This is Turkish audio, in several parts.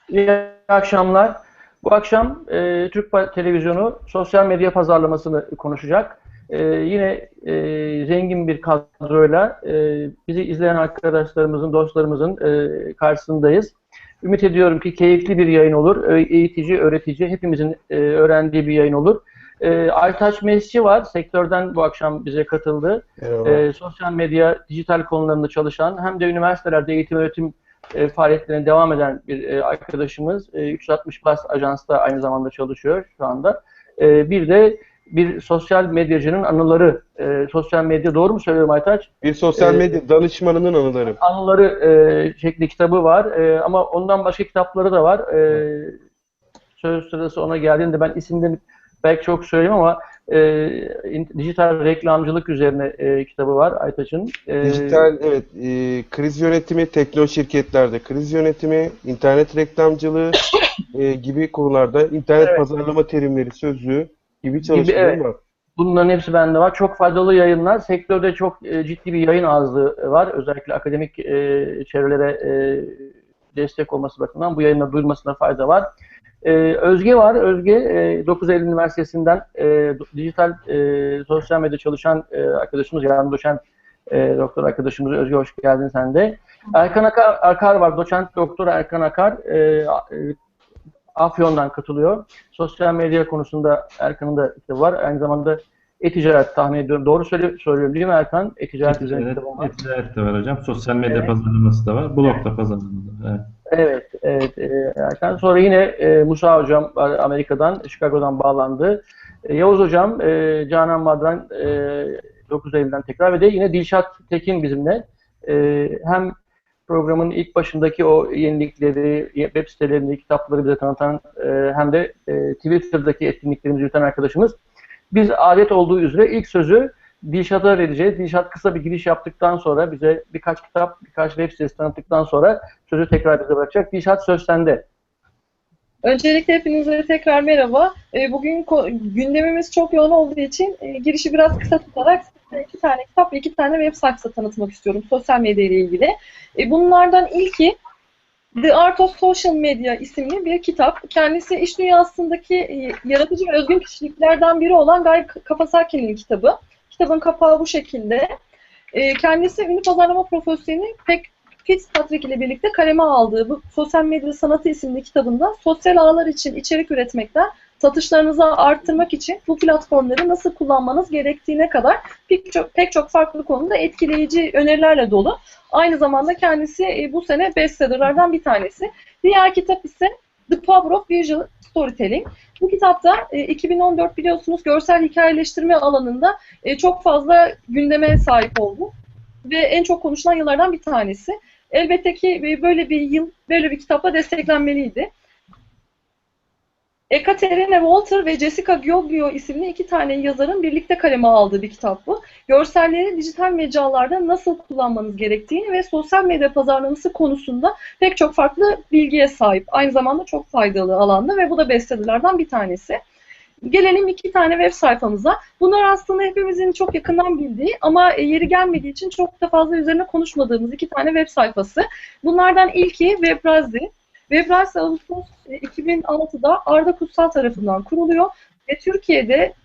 İyi akşamlar. Bu akşam Türk Televizyonu sosyal medya pazarlamasını konuşacak. Yine zengin bir kadroyla bizi izleyen arkadaşlarımızın, dostlarımızın karşısındayız. Ümit ediyorum ki keyifli bir yayın olur. Eğitici, öğretici, hepimizin öğrendiği bir yayın olur. Aytaç Mesci var. Sektörden bu akşam bize katıldı. Merhaba. Sosyal medya, dijital konularında çalışan hem de üniversitelerde eğitim öğretim faaliyetlerine devam eden bir arkadaşımız. 360 Plus Ajans'ta aynı zamanda çalışıyor şu anda. Bir de bir sosyal medyacının anıları. Sosyal medya doğru mu söylüyorum Aytaç? Bir sosyal medya danışmanının anıları. Anıları şekli kitabı var. Ama ondan başka kitapları da var. Söz sırası ona geldiğinde ben isimlerini belki çok söyleyeyim ama dijital reklamcılık üzerine kitabı var Aytaç'ın. Dijital, evet, kriz yönetimi, teknoloji şirketlerde kriz yönetimi, internet reklamcılığı gibi konularda internet Evet. pazarlama terimleri, sözlüğü gibi Gibi, çalışmaları evet. var. Bunların hepsi bende var. Çok faydalı yayınlar. Sektörde çok ciddi bir yayın azlığı var. Özellikle akademik çevrelere destek olması bakımından bu yayınla duyulmasına fayda var. Özge var. Özge 9 Eylül Üniversitesi'nden dijital sosyal medya çalışan arkadaşımız, yardım doçent doktor arkadaşımız Özge, hoş geldin sen de. Erkan Akar var. Doçent doktor Erkan Akar. Afyon'dan katılıyor. Sosyal medya konusunda Erkan'ın da kitabı var. Aynı zamanda e-ticaret tahmin ediyorum. Doğru söylüyorum değil mi Erkan? E-ticaret üzerine E-ticaret, kitabı var. e-ticaret de var hocam. Sosyal medya Evet. pazarlaması da var. Blog da pazarlaması da. Evet. Evet, evet. Erkan. Sonra yine Musa Hocam var, Amerika'dan, Chicago'dan bağlandı. Yavuz Hocam, Canan Madran 9 Eylül'den tekrar ve de yine Dilşat Tekin bizimle. Hem programın ilk başındaki o yenilikleri, web sitelerindeki kitapları bize tanıtan hem de Twitter'daki etkinliklerimizi yürüten arkadaşımız. Biz adet olduğu üzere ilk sözü Dilşat'a vereceğiz. Dilşat kısa bir giriş yaptıktan sonra bize birkaç kitap, birkaç web sitesi tanıttıktan sonra sözü tekrar bize bırakacak. Dilşat, söz sende. Öncelikle hepinize tekrar merhaba. Bugün gündemimiz çok yoğun olduğu için girişi biraz kısa tutarak size 2 tane kitap ve 2 tane web sayfası tanıtmak istiyorum sosyal medya ile ilgili. Bunlardan ilki The Art of Social Media isimli bir kitap. Kendisi iş dünyasındaki yaratıcı ve özgün kişiliklerden biri olan Guy Kawasaki'nin kitabı. Kitabın kapağı bu şekilde. Kendisi ünlü pazarlama profesyoneli Fitzpatrick ile birlikte kaleme aldığı bu Sosyal Medya Sanatı isimli kitabında sosyal ağlar için içerik üretmekten satışlarınızı arttırmak için bu platformları nasıl kullanmanız gerektiğine kadar pek çok farklı konuda etkileyici önerilerle dolu. Aynı zamanda kendisi bu sene bestsellerlerden bir tanesi. Diğer kitap ise The Power of Visual Storytelling. Bu kitapta 2014 biliyorsunuz görsel hikayeleştirme alanında çok fazla gündeme sahip oldu ve en çok konuşulan yıllardan bir tanesi. Elbette ki böyle bir yıl, böyle bir kitapla desteklenmeliydi. Ekaterina Walter ve Jessica Gioggio isimli 2 tane yazarın birlikte kaleme aldığı bir kitap bu. Görselleri dijital mecralarda nasıl kullanmanız gerektiğini ve sosyal medya pazarlaması konusunda pek çok farklı bilgiye sahip. Aynı zamanda çok faydalı alanda ve bu da bestsellerlerden bir tanesi. Gelelim 2 tane web sayfamıza. Bunlar aslında hepimizin çok yakından bildiği ama yeri gelmediği için çok da fazla üzerine konuşmadığımız 2 tane web sayfası. Bunlardan ilki Webrazi. Webrazi Ağustos 2006'da Arda Kutsal tarafından kuruluyor ve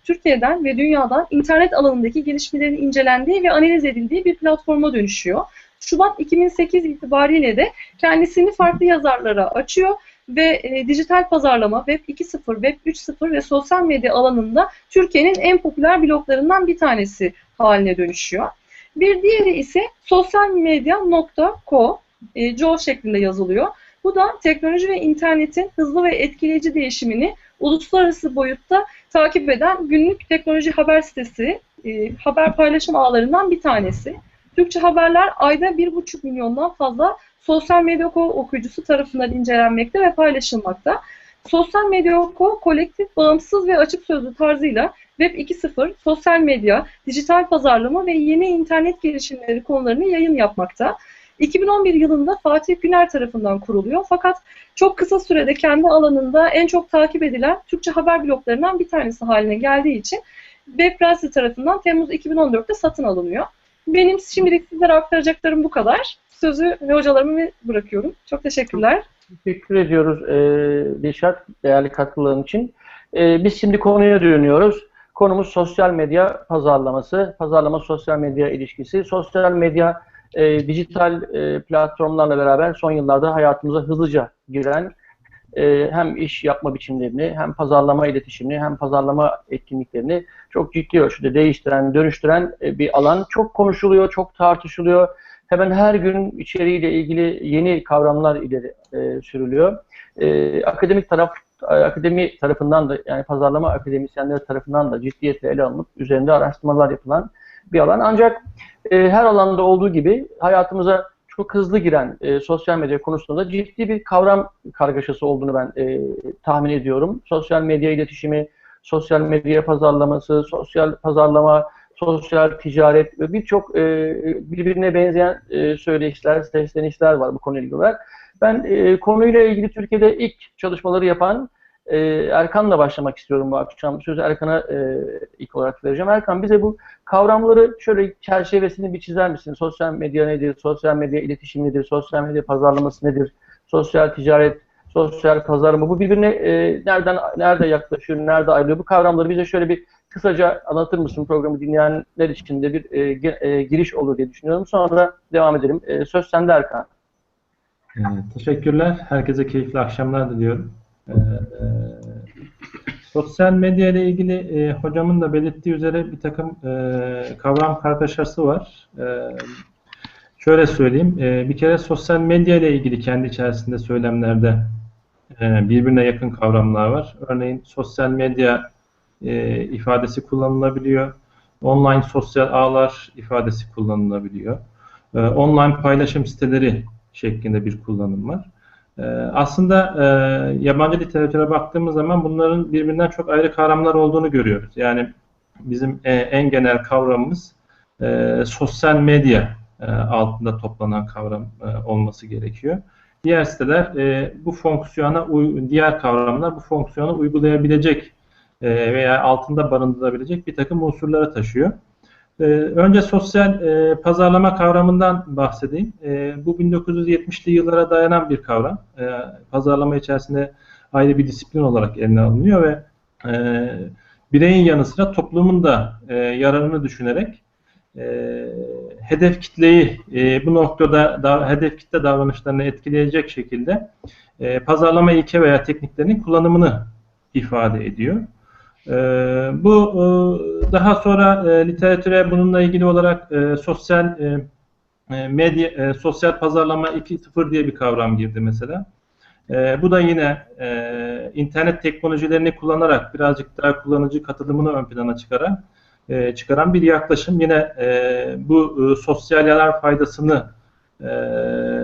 Türkiye'den ve dünyadan internet alanındaki gelişmelerin incelendiği ve analiz edildiği bir platforma dönüşüyor. Şubat 2008 itibariyle de kendisini farklı yazarlara açıyor ve dijital pazarlama, Web 2.0, Web 3.0 ve sosyal medya alanında Türkiye'nin en popüler bloglarından bir tanesi haline dönüşüyor. Bir diğeri ise sosyalmedya.co, co şeklinde yazılıyor. Bu da teknoloji ve internetin hızlı ve etkileyici değişimini uluslararası boyutta takip eden günlük teknoloji haber sitesi, haber paylaşım ağlarından bir tanesi. Türkçe haberler ayda 1,5 milyondan fazla sosyal medya okuyucusu tarafından incelenmekte ve paylaşılmakta. Sosyal medya kolektif, bağımsız ve açık sözlü tarzıyla Web 2.0, sosyal medya, dijital pazarlama ve yeni internet girişimleri konularını yayın yapmakta. 2011 yılında Fatih Güner tarafından kuruluyor fakat çok kısa sürede kendi alanında en çok takip edilen Türkçe haber bloglarından bir tanesi haline geldiği için Webrazi tarafından Temmuz 2014'te satın alınıyor. Benim şimdilik sizlere aktaracaklarım bu kadar. Sözü hocalarıma bırakıyorum. Çok teşekkürler. Teşekkür ediyoruz Dilşat, değerli katkıların için. Biz şimdi konuya dönüyoruz. Konumuz sosyal medya pazarlaması, pazarlama sosyal medya ilişkisi. Sosyal medya dijital platformlarla beraber son yıllarda hayatımıza hızlıca giren hem iş yapma biçimlerini, hem pazarlama iletişimini, hem pazarlama etkinliklerini çok ciddi ölçüde değiştiren, dönüştüren bir alan. Çok konuşuluyor, çok tartışılıyor. Hemen her gün içeriğiyle ilgili yeni kavramlar ileri sürülüyor. Akademi tarafından da, yani pazarlama akademisyenleri tarafından da ciddiyetle ele alınıp üzerinde araştırmalar yapılan bir alan. Ancak her alanda olduğu gibi hayatımıza çok hızlı giren sosyal medya konusunda ciddi bir kavram kargaşası olduğunu ben tahmin ediyorum. Sosyal medya iletişimi, sosyal medya pazarlaması, sosyal pazarlama, sosyal ticaret ve birçok birbirine benzeyen söyleyişler, seslenişler var bu konuyla ilgili olarak. Ben konuyla ilgili Türkiye'de ilk çalışmaları yapan Erkan'la başlamak istiyorum bu akşam. Sözü Erkan'a ilk olarak vereceğim. Erkan, bize bu kavramları şöyle çerçevesini bir çizer misin? Sosyal medya nedir? Sosyal medya iletişim nedir? Sosyal medya pazarlaması nedir? Sosyal ticaret, sosyal pazarlama, bu birbirine nerede yaklaşıyor, nerede ayrılıyor? Bu kavramları bize şöyle bir kısaca anlatır mısın? Programı dinleyenler için de bir giriş olur diye düşünüyorum. Sonra devam edelim. Söz sende Erkan. Teşekkürler. Herkese keyifli akşamlar diliyorum. Sosyal medya ile ilgili hocamın da belirttiği üzere bir takım kavram kargaşası var. Şöyle söyleyeyim, bir kere sosyal medya ile ilgili kendi içerisinde söylemlerde birbirine yakın kavramlar var. Örneğin sosyal medya ifadesi kullanılabiliyor. Online sosyal ağlar ifadesi kullanılabiliyor. Online paylaşım siteleri şeklinde bir kullanım var. Aslında yabancı literatüre baktığımız zaman bunların birbirinden çok ayrı kavramlar olduğunu görüyoruz. Yani bizim en genel kavramımız sosyal medya altında toplanan kavram olması gerekiyor. Diğer siteler bu fonksiyona, diğer kavramlar bu fonksiyonu uygulayabilecek veya altında barındırabilecek bir takım unsurları taşıyor. Önce sosyal pazarlama kavramından bahsedeyim. Bu 1970'li yıllara dayanan bir kavram. Pazarlama içerisinde ayrı bir disiplin olarak eline alınıyor ve bireyin yanı sıra toplumun da yararını düşünerek hedef kitleyi bu noktada hedef kitle davranışlarını etkileyecek şekilde pazarlama ilke veya tekniklerinin kullanımını ifade ediyor. Bu daha sonra literatüre bununla ilgili olarak sosyal medya, sosyal pazarlama 2.0 diye bir kavram girdi mesela. Bu da yine internet teknolojilerini kullanarak birazcık daha kullanıcı katılımını ön plana çıkaran bir yaklaşım. Yine bu sosyal yarar faydasını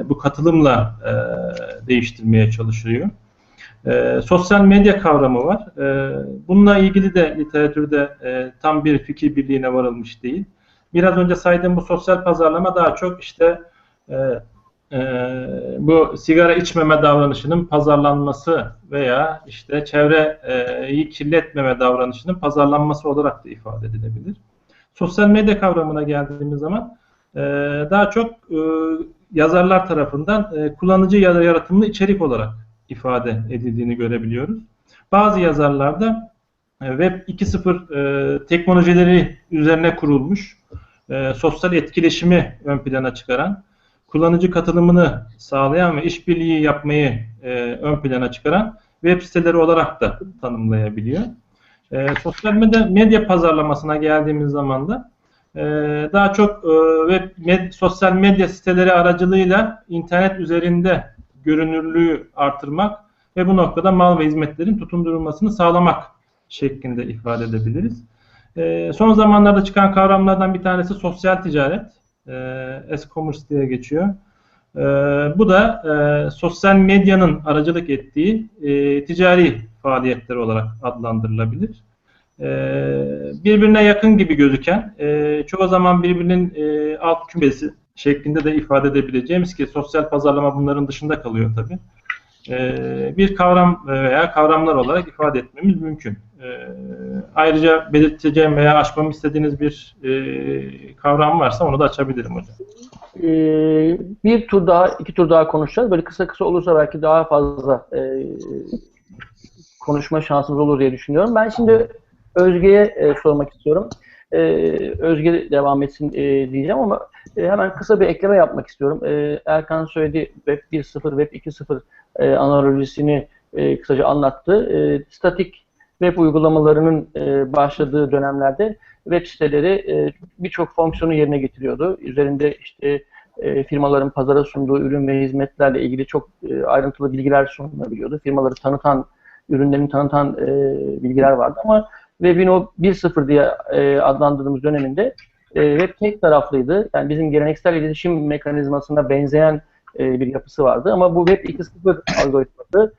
bu katılımla değiştirmeye çalışılıyor. Sosyal medya kavramı var. Bununla ilgili de literatürde tam bir fikir birliğine varılmış değil. Biraz önce saydığım bu sosyal pazarlama daha çok işte bu sigara içmeme davranışının pazarlanması veya işte çevreyi kirletmeme davranışının pazarlanması olarak da ifade edilebilir. Sosyal medya kavramına geldiğimiz zaman daha çok yazarlar tarafından kullanıcı yaratımlı içerik olarak ifade edildiğini görebiliyoruz. Bazı yazarlarda Web 2.0 teknolojileri üzerine kurulmuş, sosyal etkileşimi ön plana çıkaran, kullanıcı katılımını sağlayan ve işbirliği yapmayı ön plana çıkaran web siteleri olarak da tanımlayabiliyor. Sosyal medya pazarlamasına geldiğimiz zaman da daha çok sosyal medya siteleri aracılığıyla internet üzerinde görünürlüğü artırmak ve bu noktada mal ve hizmetlerin tutundurulmasını sağlamak şeklinde ifade edebiliriz. Son zamanlarda çıkan kavramlardan bir tanesi sosyal ticaret, e-commerce diye geçiyor. Bu da sosyal medyanın aracılık ettiği ticari faaliyetler olarak adlandırılabilir. Birbirine yakın gibi gözüken, çoğu zaman birbirinin alt kümesi şeklinde de ifade edebileceğimiz, ki sosyal pazarlama bunların dışında kalıyor tabii, bir kavram veya kavramlar olarak ifade etmemiz mümkün. ayrıca belirteceğim veya açmamı istediğiniz bir kavram varsa onu da açabilirim hocam. Bir tur daha, iki tur daha konuşacağız. Böyle kısa kısa olursa belki daha fazla konuşma şansımız olur diye düşünüyorum. Ben şimdi Özge'ye sormak istiyorum. Özge devam etsin diyeceğim ama hemen kısa bir ekleme yapmak istiyorum. Erkan söyledi, Web 1.0, Web 2.0 analojisini kısaca anlattı. Statik web uygulamalarının başladığı dönemlerde web siteleri birçok fonksiyonu yerine getiriyordu. Üzerinde işte firmaların pazara sunduğu ürün ve hizmetlerle ilgili çok ayrıntılı bilgiler sunulabiliyordu. Firmaları tanıtan, ürünlerini tanıtan bilgiler vardı ama Web'in o 1.0 diye adlandırdığımız döneminde web tek taraflıydı. Yani bizim geleneksel iletişim mekanizmasına benzeyen bir yapısı vardı. Ama bu Web 2.0 algoritması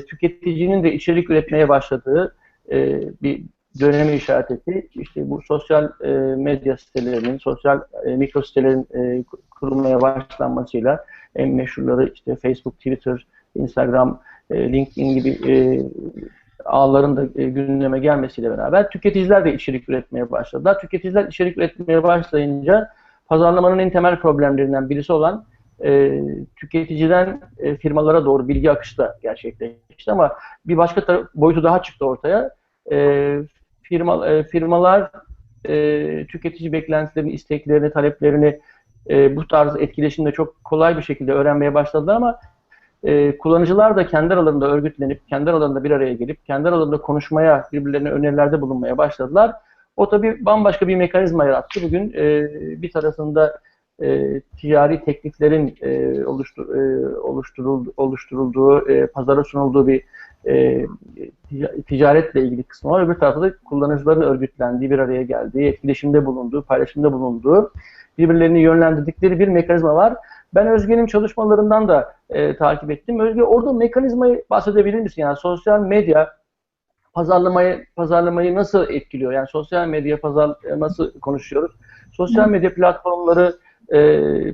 tüketicinin de içerik üretmeye başladığı bir dönemi işaret etti. İşte bu sosyal medya sitelerinin, sosyal mikro sitelerin kurulmaya başlanmasıyla en meşhurları işte Facebook, Twitter, Instagram, LinkedIn gibi ağların da gündeme gelmesiyle beraber tüketiciler de içerik üretmeye başladılar. Tüketiciler içerik üretmeye başlayınca pazarlamanın en temel problemlerinden birisi olan tüketiciden firmalara doğru bilgi akışı da gerçekleşti ama bir başka boyutu daha çıktı ortaya. Firmalar tüketici beklentilerini, isteklerini, taleplerini bu tarz etkileşimde çok kolay bir şekilde öğrenmeye başladılar ama kullanıcılar da kendi aralarında örgütlenip, kendi aralarında bir araya gelip, kendi aralarında konuşmaya, birbirlerine önerilerde bulunmaya başladılar. O tabii bambaşka bir mekanizma yarattı. Bugün bir tarafında ticari tekliflerin oluşturulduğu, pazara sunulduğu bir ticaretle ilgili kısmı var. Öbür tarafta da kullanıcıların örgütlendiği, bir araya geldiği, etkileşimde bulunduğu, paylaşımda bulunduğu, birbirlerini yönlendirdikleri bir mekanizma var. Ben Özge'nin çalışmalarından da takip ettim. Özge, orada mekanizmayı bahsedebilir misin? Yani sosyal medya pazarlamayı nasıl etkiliyor? Yani sosyal medya nasıl konuşuyoruz? Sosyal medya platformları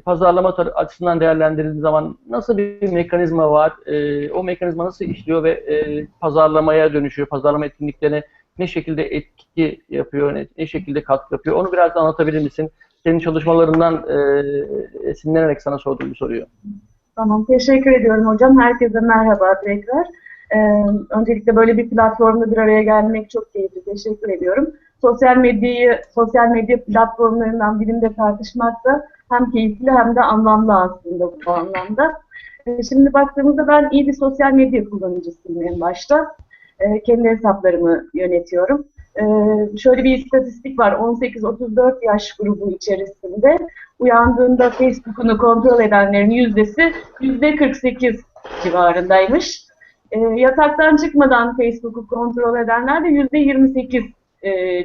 pazarlama açısından değerlendirildiği zaman nasıl bir mekanizma var? O mekanizma nasıl işliyor ve pazarlamaya dönüşüyor? Pazarlama etkinliklerine ne şekilde etki yapıyor, ne şekilde katkı yapıyor? Onu biraz da anlatabilir misin? Senin çalışmalarından esinlenerek sana sorduğum bir soruyu. Tamam, teşekkür ediyorum hocam. Herkese merhaba tekrar. Öncelikle böyle bir platformda bir araya gelmek çok keyifli. Teşekkür ediyorum. Sosyal medya platformlarından birinde tartışmak da hem keyifli hem de anlamlı aslında bu anlamda. Şimdi baktığımızda ben iyi bir sosyal medya kullanıcısıyım en başta. Kendi hesaplarımı yönetiyorum. Şöyle bir istatistik var. 18-34 yaş grubu içerisinde uyandığında Facebook'unu kontrol edenlerin yüzdesi %48 civarındaymış. Yataktan çıkmadan Facebook'u kontrol edenler de %28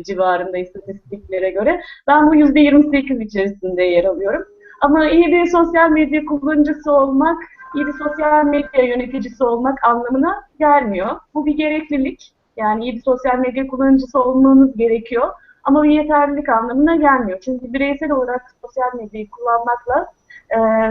civarında istatistiklere göre. Ben bu %28 içerisinde yer alıyorum. Ama iyi bir sosyal medya kullanıcısı olmak, iyi bir sosyal medya yöneticisi olmak anlamına gelmiyor. Bu bir gereklilik. Yani iyi bir sosyal medya kullanıcısı olmanız gerekiyor. Ama bir yeterlilik anlamına gelmiyor. Çünkü bireysel olarak sosyal medyayı kullanmakla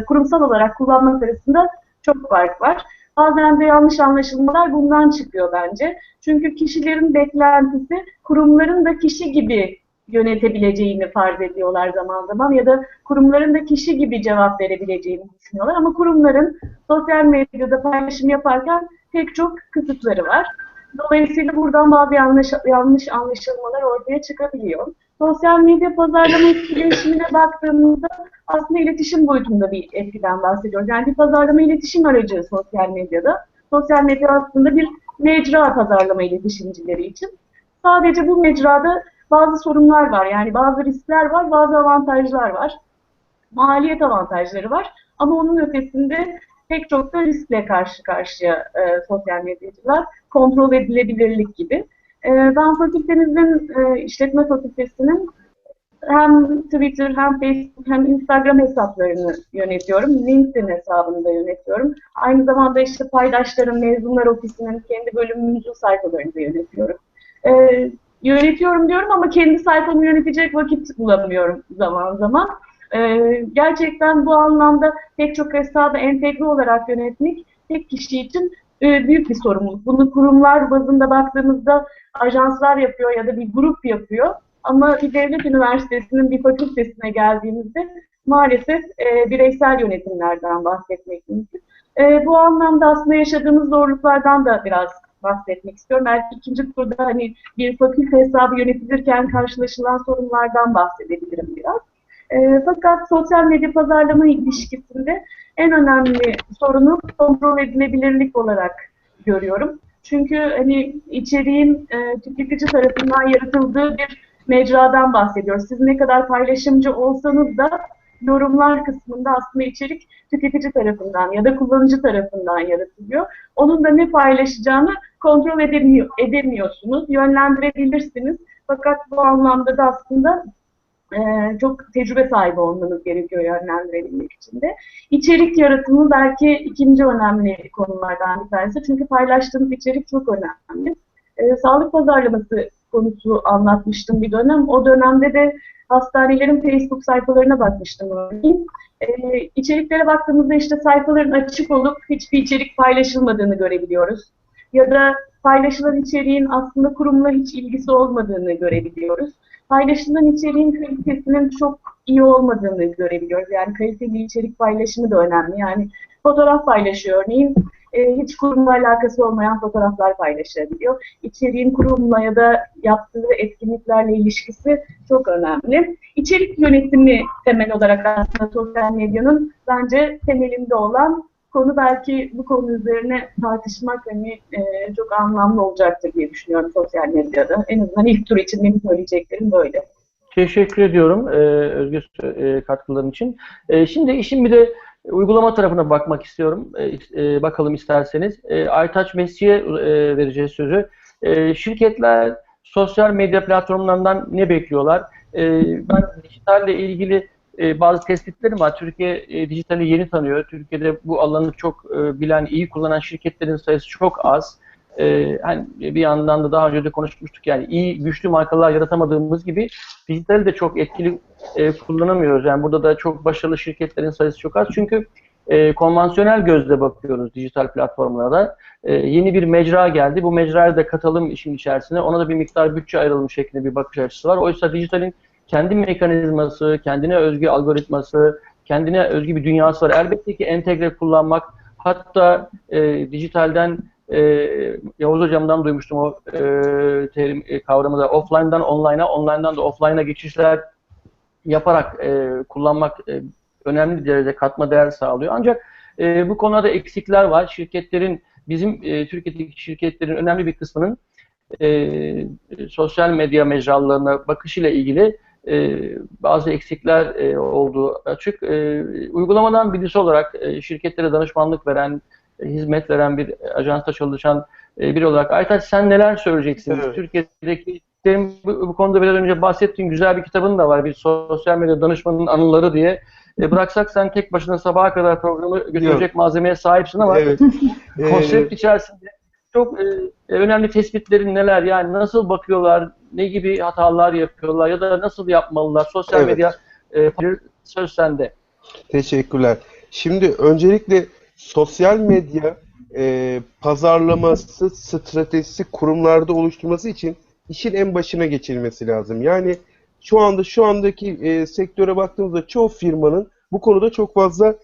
kurumsal olarak kullanmak arasında çok fark var. Bazen de yanlış anlaşılmalar bundan çıkıyor bence. Çünkü kişilerin beklentisi kurumların da kişi gibi yönetebileceğini farz ediyorlar zaman zaman ya da kurumların da kişi gibi cevap verebileceğini düşünüyorlar. Ama kurumların sosyal medyada paylaşım yaparken pek çok kısıtları var. Dolayısıyla buradan bazı yanlış anlaşılmalar ortaya çıkabiliyor. Sosyal medya pazarlama etkileşimine baktığımızda aslında iletişim boyutunda bir etkiden bahsediyoruz. Yani bir pazarlama iletişim aracı sosyal medyada. Sosyal medya aslında bir mecra pazarlama iletişimcileri için. Sadece bu mecrada bazı sorunlar var. Yani bazı riskler var, bazı avantajlar var. Maliyet avantajları var. Ama onun ötesinde pek çok da riskle karşı karşıya sosyal medyacılar. Kontrol edilebilirlik gibi. Ben fakültemizin işletme fakültesinin hem Twitter, hem Facebook, hem Instagram hesaplarını yönetiyorum. LinkedIn hesabını da yönetiyorum. Aynı zamanda işte paydaşlarım, mezunlar ofisinin kendi bölümümüzün sayfalarını da yönetiyorum. Yönetiyorum diyorum ama kendi sayfamı yönetecek vakit bulamıyorum zaman zaman. Gerçekten bu anlamda pek çok hesabı entegre olarak yönetmek tek kişi için büyük bir sorumluluk. Bunu kurumlar bazında baktığımızda ajanslar yapıyor ya da bir grup yapıyor. Ama bir devlet üniversitesinin bir fakültesine geldiğimizde maalesef bireysel yönetimlerden bahsetmek mümkün. Bu anlamda aslında yaşadığımız zorluklardan da biraz bahsetmek istiyorum. Belki ikinci turda hani bir fakülte hesabı yönetilirken karşılaşılan sorunlardan bahsedebilirim biraz. Fakat sosyal medya pazarlama ilişkisinde en önemli sorunu kontrol edilebilirlik olarak görüyorum. Çünkü hani içeriğin tüketici tarafından yaratıldığı bir mecradan bahsediyoruz. Siz ne kadar paylaşımcı olsanız da yorumlar kısmında aslında içerik tüketici tarafından ya da kullanıcı tarafından yaratılıyor. Onun da ne paylaşacağını kontrol edemiyorsunuz, yönlendirebilirsiniz. Fakat bu anlamda da aslında çok tecrübe sahibi olmanız gerekiyor yönlendirebilmek için de. İçerik yaratımı belki ikinci önemli konulardan bir tanesi. Çünkü paylaştığınız içerik çok önemli. Sağlık pazarlaması konusu anlatmıştım bir dönem. O dönemde de hastanelerin Facebook sayfalarına bakmıştım örneğin. İçeriklere baktığımızda işte sayfaların açık olup hiçbir içerik paylaşılmadığını görebiliyoruz. Ya da paylaşılan içeriğin aslında kurumla hiç ilgisi olmadığını görebiliyoruz. Paylaşılan içeriğin kalitesinin çok iyi olmadığını görebiliyoruz. Yani kaliteli içerik paylaşımı da önemli. Yani fotoğraf paylaşıyor örneğin, hiç kurumla alakası olmayan fotoğraflar paylaşabiliyor. İçeriğin kurumla ya da yaptığı etkinliklerle ilişkisi çok önemli. İçerik yönetimi temel olarak aslında sosyal medyanın bence temelinde olan konu, belki bu konu üzerine tartışmak hani çok anlamlı olacaktır diye düşünüyorum sosyal medyada. En azından ilk tur için benim söyleyeceklerim böyle. Teşekkür ediyorum Özgür katkıların için. Şimdi işin bir de uygulama tarafına bakmak istiyorum. Bakalım isterseniz. Aytaç Mesih'e vereceğiz sözü. Şirketler sosyal medya platformlarından ne bekliyorlar? Ben dijitalle ilgili bazı tespitlerim var. Türkiye dijitali yeni tanıyor. Türkiye'de bu alanı çok bilen, iyi kullanan şirketlerin sayısı çok az. Hani bir yandan da daha önce de konuşmuştuk, yani iyi, güçlü markalar yaratamadığımız gibi dijitali de çok etkili kullanamıyoruz. Yani burada da çok başarılı şirketlerin sayısı çok az. Çünkü konvansiyonel gözle bakıyoruz dijital platformlara. Yeni bir mecra geldi. Bu mecraya da katalım işin içerisine. Ona da bir miktar bütçe ayrılmış şeklinde bir bakış açısı var. Oysa dijitalin kendi mekanizması, kendine özgü algoritması, kendine özgü bir dünyası var. Elbette ki entegre kullanmak, hatta dijitalden Yavuz Hocam'dan duymuştum o kavramı da, offline'dan online'a, online'dan da offline'a geçişler yaparak kullanmak önemli derecede katma değer sağlıyor. Ancak bu konuda eksikler var. Şirketlerin, bizim Türkiye'deki şirketlerin önemli bir kısmının sosyal medya mecralarına bakışıyla ilgili bazı eksikler olduğu açık. Uygulamadan birisi olarak şirketlere danışmanlık veren, hizmet veren bir ajansta çalışan biri olarak Aytaç, sen neler söyleyeceksiniz? Evet. Türkiye'deki bu konuda biraz önce bahsettiğin güzel bir kitabın da var, bir sosyal medya danışmanının anıları diye. Bıraksak sen tek başına sabaha kadar programı götürecek malzemeye sahipsin ama Evet. konsept içerisinde çok önemli tespitlerin neler? Yani nasıl bakıyorlar, ne gibi hatalar yapıyorlar ya da nasıl yapmalılar? Sosyal Evet. medya söz sende. Teşekkürler. Şimdi öncelikle sosyal medya pazarlaması, stratejisi kurumlarda oluşturması için işin en başına geçilmesi lazım. Yani şu andaki sektöre baktığımızda çoğu firmanın bu konuda çok fazla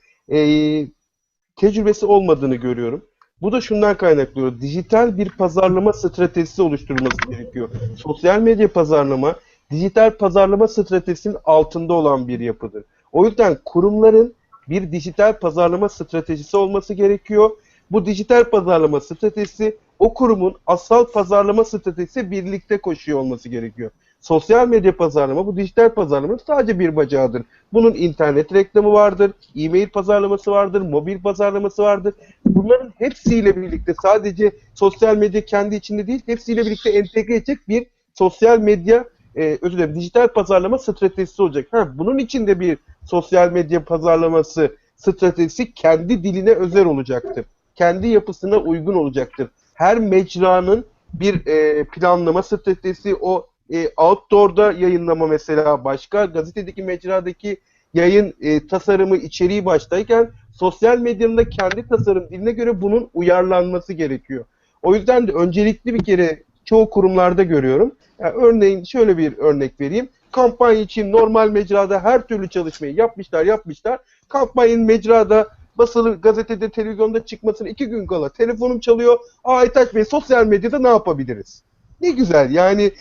tecrübesi olmadığını görüyorum. Bu da şundan kaynaklanıyor. Dijital bir pazarlama stratejisi oluşturulması gerekiyor. Sosyal medya pazarlama, dijital pazarlama stratejisinin altında olan bir yapıdır. O yüzden kurumların bir dijital pazarlama stratejisi olması gerekiyor. Bu dijital pazarlama stratejisi o kurumun asal pazarlama stratejisi birlikte koşuyor olması gerekiyor. Sosyal medya pazarlama bu dijital pazarlamanın sadece bir bacağıdır. Bunun internet reklamı vardır, e-mail pazarlaması vardır, mobil pazarlaması vardır. Bunların hepsiyle birlikte, sadece sosyal medya kendi içinde değil, hepsiyle birlikte entegre edecek bir sosyal medya, dijital pazarlama stratejisi olacak. Bunun içinde bir sosyal medya pazarlaması stratejisi kendi diline özel olacaktır. Kendi yapısına uygun olacaktır. Her mecranın bir planlama stratejisi, o outdoor'da yayınlama mesela başka, gazetedeki mecradaki yayın tasarımı, içeriği baştayken sosyal medyanın da kendi tasarım diline göre bunun uyarlanması gerekiyor. O yüzden de öncelikli bir kere çoğu kurumlarda görüyorum. Yani örneğin şöyle bir örnek vereyim. Kampanya için normal mecrada her türlü çalışmayı yapmışlar. Kampanyanın mecrada, basılı gazetede, televizyonda çıkmasına 2 gün kala telefonum çalıyor. Aytaç Bey, sosyal medyada ne yapabiliriz? Ne güzel. Yani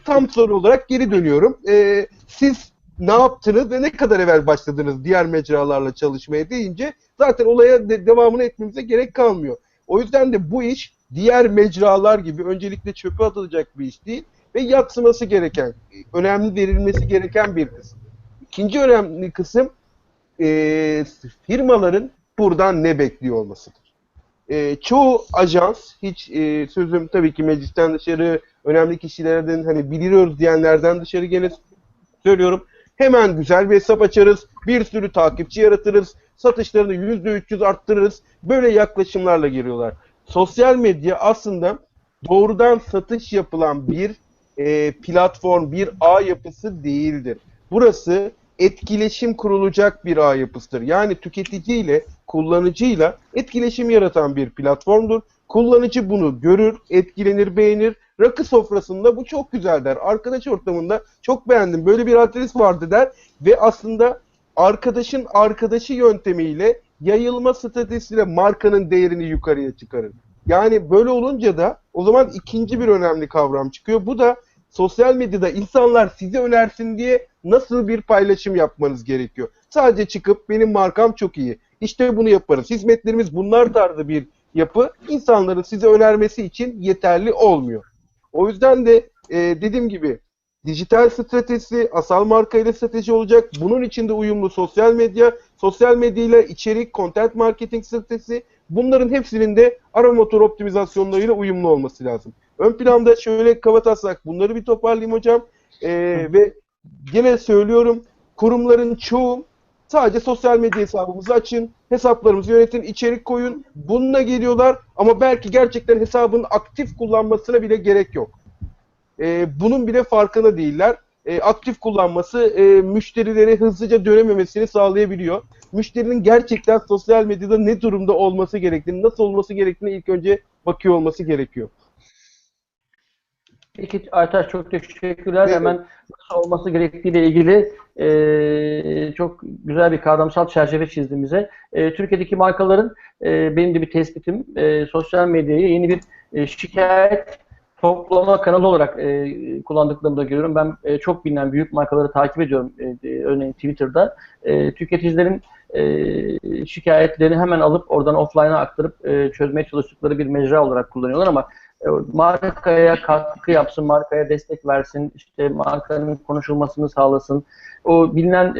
tam soru olarak geri dönüyorum. Siz ne yaptınız ve ne kadar evvel başladınız diğer mecralarla çalışmaya deyince zaten olaya devamını etmemize gerek kalmıyor. O yüzden de bu iş diğer mecralar gibi öncelikle çöpe atılacak bir iş değil ve yadsıması gereken, önemli verilmesi gereken bir kısım. İkinci önemli kısım firmaların buradan ne bekliyor olmasıdır. Çoğu ajans, hiç sözüm tabii ki meclisten dışarı, önemli kişilerden, hani biliyoruz diyenlerden dışarı gene söylüyorum. Hemen güzel bir hesap açarız, bir sürü takipçi yaratırız, satışlarını %300 arttırırız. Böyle yaklaşımlarla giriyorlar. Sosyal medya aslında doğrudan satış yapılan bir platform, bir ağ yapısı değildir. Burası etkileşim kurulacak bir ağ yapısıdır. Yani tüketiciyle, kullanıcıyla etkileşim yaratan bir platformdur. Kullanıcı bunu görür, etkilenir, beğenir. Rakı sofrasında bu çok güzel der. Arkadaş ortamında çok beğendim, böyle bir adres vardı der. Ve aslında arkadaşın arkadaşı yöntemiyle yayılma stratejisiyle markanın değerini yukarıya çıkarır. Yani böyle olunca da o zaman ikinci bir önemli kavram çıkıyor. Bu da sosyal medyada insanlar sizi önersin diye nasıl bir paylaşım yapmanız gerekiyor. Sadece çıkıp benim markam çok iyi, İşte bunu yaparız, hizmetlerimiz bunlar tarzı bir yapı insanların size önermesi için yeterli olmuyor. O yüzden de dediğim gibi dijital stratejisi, asal marka ile strateji olacak. Bunun içinde uyumlu sosyal medya ile içerik, content marketing stratejisi, bunların hepsinin de arama motor optimizasyonlarıyla uyumlu olması lazım. Ön planda şöyle kabataslak bunları bir toparlayayım hocam. Ve gene söylüyorum, kurumların çoğu sadece sosyal medya hesabımızı açın, hesaplarımızı yönetin, içerik koyun. Bununla geliyorlar ama belki gerçekten hesabın aktif kullanmasına bile gerek yok. Bunun bile farkında değiller. Aktif kullanması müşterileri hızlıca dönememesini sağlayabiliyor. Müşterinin gerçekten sosyal medyada ne durumda olması gerektiğini, nasıl olması gerektiğini ilk önce bakıyor olması gerekiyor. Peki Aytaç, çok teşekkürler. Evet. Hemen nasıl olması gerektiğiyle ilgili çok güzel bir kavramsal çerçeve çizdin bize. Türkiye'deki markaların benim de bir tespitim, sosyal medyayı yeni bir şikayet toplama kanalı olarak kullandıklarını da görüyorum. Ben çok bilinen büyük markaları takip ediyorum. Örneğin Twitter'da. Tüketicilerin şikayetlerini hemen alıp oradan offline'a aktarıp çözmeye çalıştıkları bir mecra olarak kullanıyorlar ama markaya katkı yapsın, markaya destek versin, işte markanın konuşulmasını sağlasın. O bilinen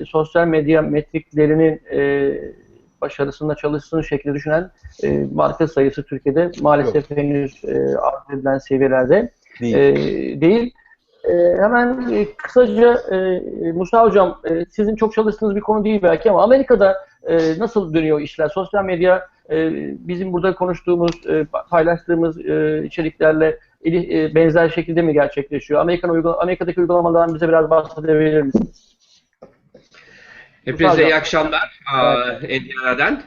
sosyal medya metriklerinin başarısında çalışsın şekilde düşünen marka sayısı Türkiye'de maalesef henüz arz edilen seviyelerde değil. Hemen kısaca Musa Hocam, sizin çok çalıştığınız bir konu değil belki ama Amerika'da nasıl dönüyor işler? Sosyal medya bizim burada konuştuğumuz, paylaştığımız içeriklerle benzer şekilde mi gerçekleşiyor? Amerika'daki uygulamalardan bize biraz bahsedebilir misiniz? Hepinize iyi akşamlar Indiana'dan.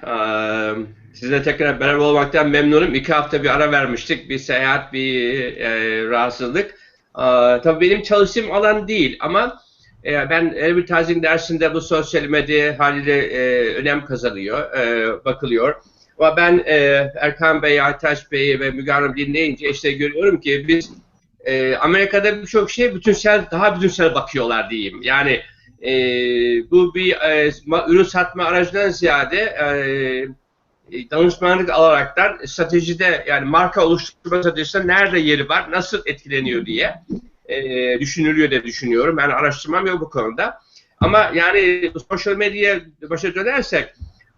Sizinle tekrar beraber olmaktan memnunum. 2 hafta bir ara vermiştik. Bir seyahat, bir rahatsızlık. Tabii benim çalıştığım alan değil ama ben advertising dersinde bu sosyal medya haliyle önem kazanıyor, bakılıyor. Ama ben Erkan Bey, Aytaç Bey ve Müge Hanım dinleyince işte görüyorum ki biz Amerika'da birçok şey daha bütünsel bakıyorlar diyeyim. Yani bu bir ürün satma aracından ziyade danışmanlık alaraktan stratejide, yani marka oluşturma stratejisinde nerede yeri var, nasıl etkileniyor diye düşünülüyor diye düşünüyorum. Ben araştırmam yok bu konuda. Ama yani sosyal medyaya başa dönersek,